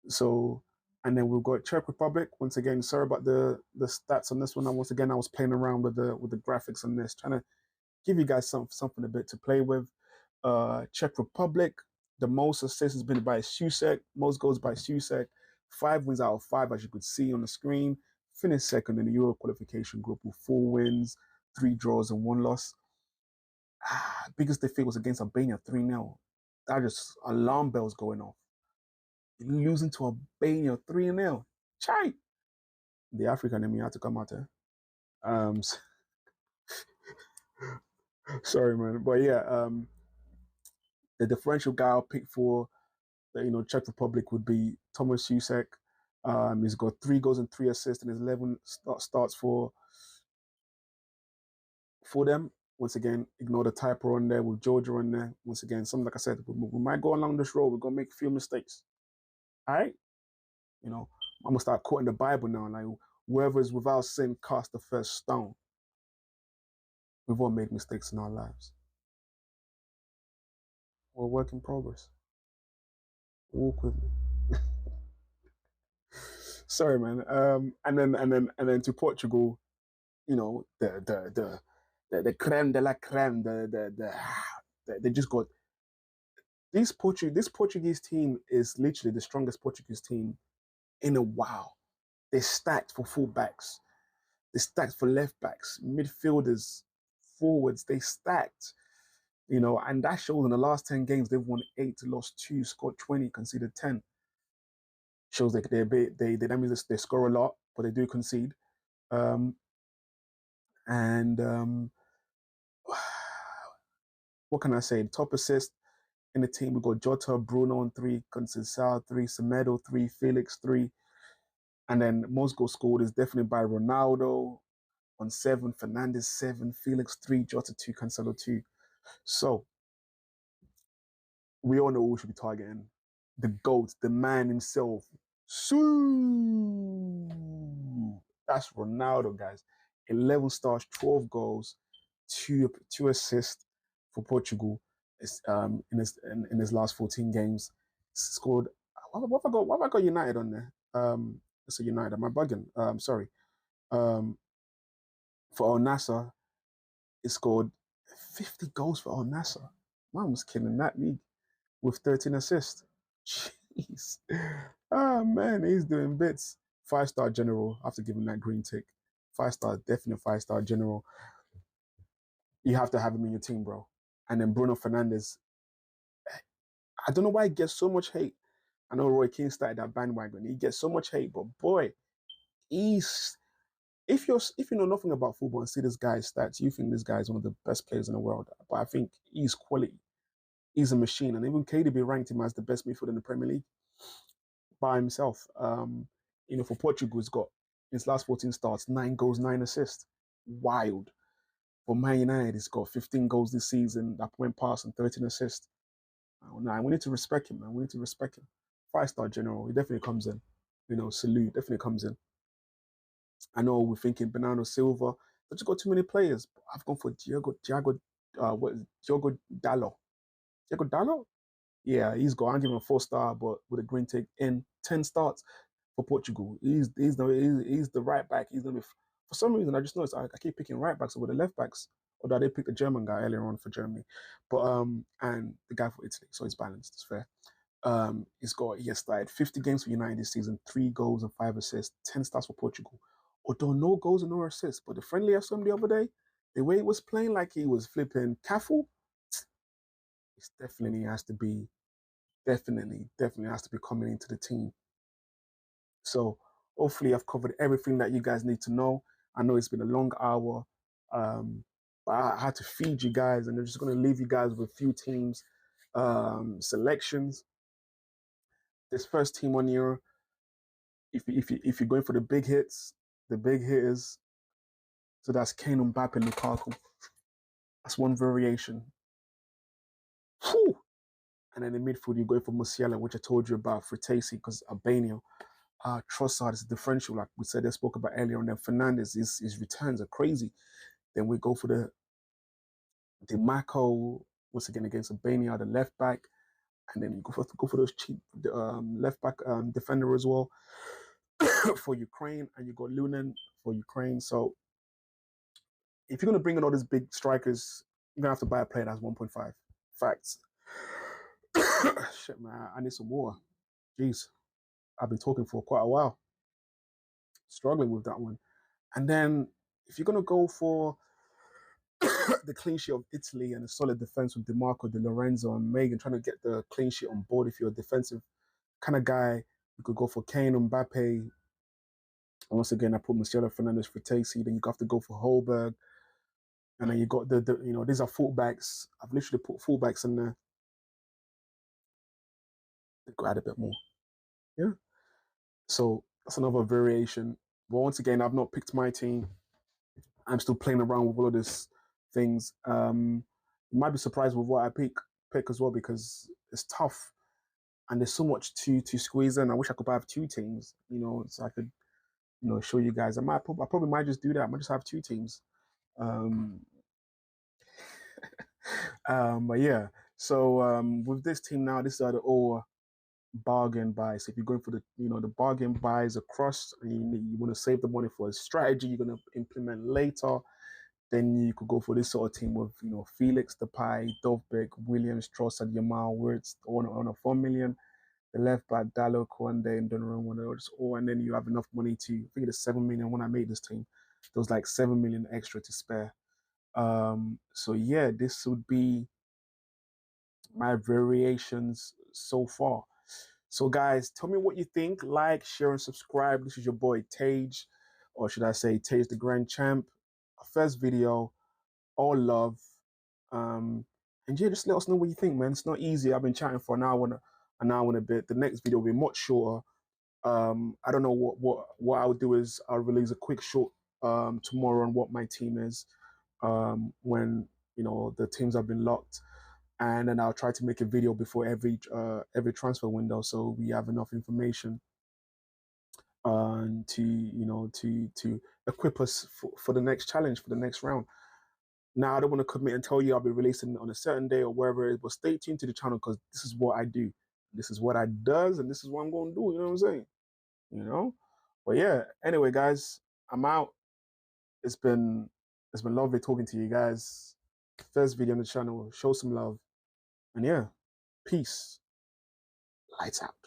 So, and then we've got Czech Republic. Once again, sorry about the stats on this one. Once again, I was playing around with the graphics on this, trying to give you guys something a bit to play with. Czech Republic, the most assists has been by Susek, most goals by Susek, 5 wins out of 5, as you could see on the screen. Finished second in the Euro qualification group with 4 wins, 3 draws, and 1 loss. Biggest defeat was against Albania, 3-0. That just alarm bells going off. Losing to Albania 3-0. Chai! The African enemy had to come out there. Sorry, man. But yeah, the differential guy I'll pick for the Czech Republic would be Thomas Susek. He's got 3 goals and 3 assists and his 11 starts for them. Once again, ignore the typo on there with Georgia on there. Once again, something like I said, we might go along this road. We're gonna make a few mistakes. All right, I'm gonna start quoting the Bible now. Like, whoever is without sin cast the first stone. We've all made mistakes in our lives. We're a work in progress. Walk with me. Sorry, man. And then to Portugal, the creme de la creme, they just got this Portuguese team is literally the strongest Portuguese team in a while. They're stacked for fullbacks, they're stacked for left backs, midfielders, forwards. They stacked, and that shows in the last 10 games they've won 8, lost 2, scored 20, conceded 10. Shows that that means they score a lot, but they do concede. What can I say? Top assist in the team, we got Jota, Bruno on 3, Conceição 3, Semedo 3, Felix 3. And then most goals scored is definitely by Ronaldo on 7, Fernandes 7, Felix 3, Jota 2, Cancelo 2. So we all know who we should be targeting. The GOAT, the man himself. That's Ronaldo, guys. 11 stars, 12 goals, 2 assists for Portugal. In his last 14 games, scored. What have I got United on there? It's a United. Am I bugging? Sorry. For Al Nassr, he scored 50 goals for Al Nassr. Man was killing that league with 13 assists. Jeez. Oh man, he's doing bits. 5-star general. I have to give him that green tick. 5-star, definite 5-star general. You have to have him in your team, bro. And then Bruno Fernandes. I don't know why he gets so much hate. I know Roy Keane started that bandwagon. He gets so much hate, but boy, if you know nothing about football and see this guy's stats, you think this guy is one of the best players in the world. But I think he's quality. He's a machine. And even KDB ranked him as the best midfielder in the Premier League by himself. For Portugal, he's got his last 14 starts, 9 goals, 9 assists. Wild. For Man United, he's got 15 goals this season, that went past, and 13 assists. We need to respect him, man. We need to respect him. 5-star general, he definitely comes in. Salute, definitely comes in. I know we're thinking Bernardo Silva, but just got too many players. I've gone for Thiago what is it? Diogo Dalot. Diogo Dalot? Yeah, he's got. I'm giving him a 4-star, but with a green tick in 10 starts for Portugal. He's the right back. He's gonna be. For some reason, I just noticed I keep picking right backs over the left backs. Although I did pick the German guy earlier on for Germany, but and the guy for Italy, so it's balanced. It's fair. He has started 50 games for United this season, 3 goals and 5 assists, 10 starts for Portugal. Although no goals and no assists, but the friendly I saw him the other day, the way he was playing like he was flipping Caffel, it definitely has to be coming into the team. So hopefully I've covered everything that you guys need to know. I know it's been a long hour, but I had to feed you guys, and I'm just going to leave you guys with a few teams selections. This first team on here, if you're going for the big hits, the big hitters, so that's Kane, Mbappe, and Lukaku. That's one variation. Whew. And then in midfield, you go for Musiala, which I told you about, Fritesi, because Albania. Trossard is a differential, like we said, I spoke about earlier. And then Fernandez, his returns are crazy. Then we go for the Marco, once again, against Albania, the left back. And then you go for those cheap left back defender as well for Ukraine. And you got Lunin for Ukraine. So if you're going to bring in all these big strikers, you're going to have to buy a player that's 1.5. Facts. Shit, man, I need some more. Jeez, I've been talking for quite a while. Struggling with that one. And then if you're going to go for the clean sheet of Italy and a solid defense with DiMarco, Di Lorenzo, and Megan, trying to get the clean sheet on board, if you're a defensive kind of guy, you could go for Kane, Mbappe. Once again, I put Musiala, Fernandez, Fritesi. Then you have to go for Holberg. And then you got these are fullbacks. I've literally put fullbacks in there. They could add a bit more. Yeah. So that's another variation. But once again, I've not picked my team. I'm still playing around with all of these things. You might be surprised with what I pick as well, because it's tough and there's so much to squeeze in. I wish I could have 2 teams, so I could, show you guys. I probably might just do that. I might just have 2 teams. But yeah. So with this team now, these are the all bargain buys. So if you're going for the bargain buys across, and you want to save the money for a strategy you're going to implement later, then you could go for this sort of team with Felix, Depay, Dovbyk, Williams, Trossard, Yamal, Wirtz on a 4 million. The left back Dalot, Kwande, and Donnarumma, and then you have enough money to. I think it's 7 million when I made this team. There was like 7 million extra to spare. So yeah, this would be my variations so far. So guys, tell me what you think. Like, share, and subscribe. This is your boy Tage, or should I say Tage the Grand Champ. Our first video, all love. And yeah, just let us know what you think, man. It's not easy. I've been chatting for an hour and a bit. The next video will be much shorter. I don't know what I'll do is I'll release a quick short tomorrow on what my team is when the teams have been locked. And then I'll try to make a video before every transfer window, so we have enough information to equip us for the next challenge, for the next round. Now, I don't want to commit and tell you I'll be releasing on a certain day or wherever it is, but stay tuned to the channel, because this is what I do. This is what I does, and this is what I'm going to do. You know what I'm saying? But yeah. Anyway, guys, I'm out. It's been lovely talking to you guys. First video on the channel. Show some love. And yeah, peace. Lights out.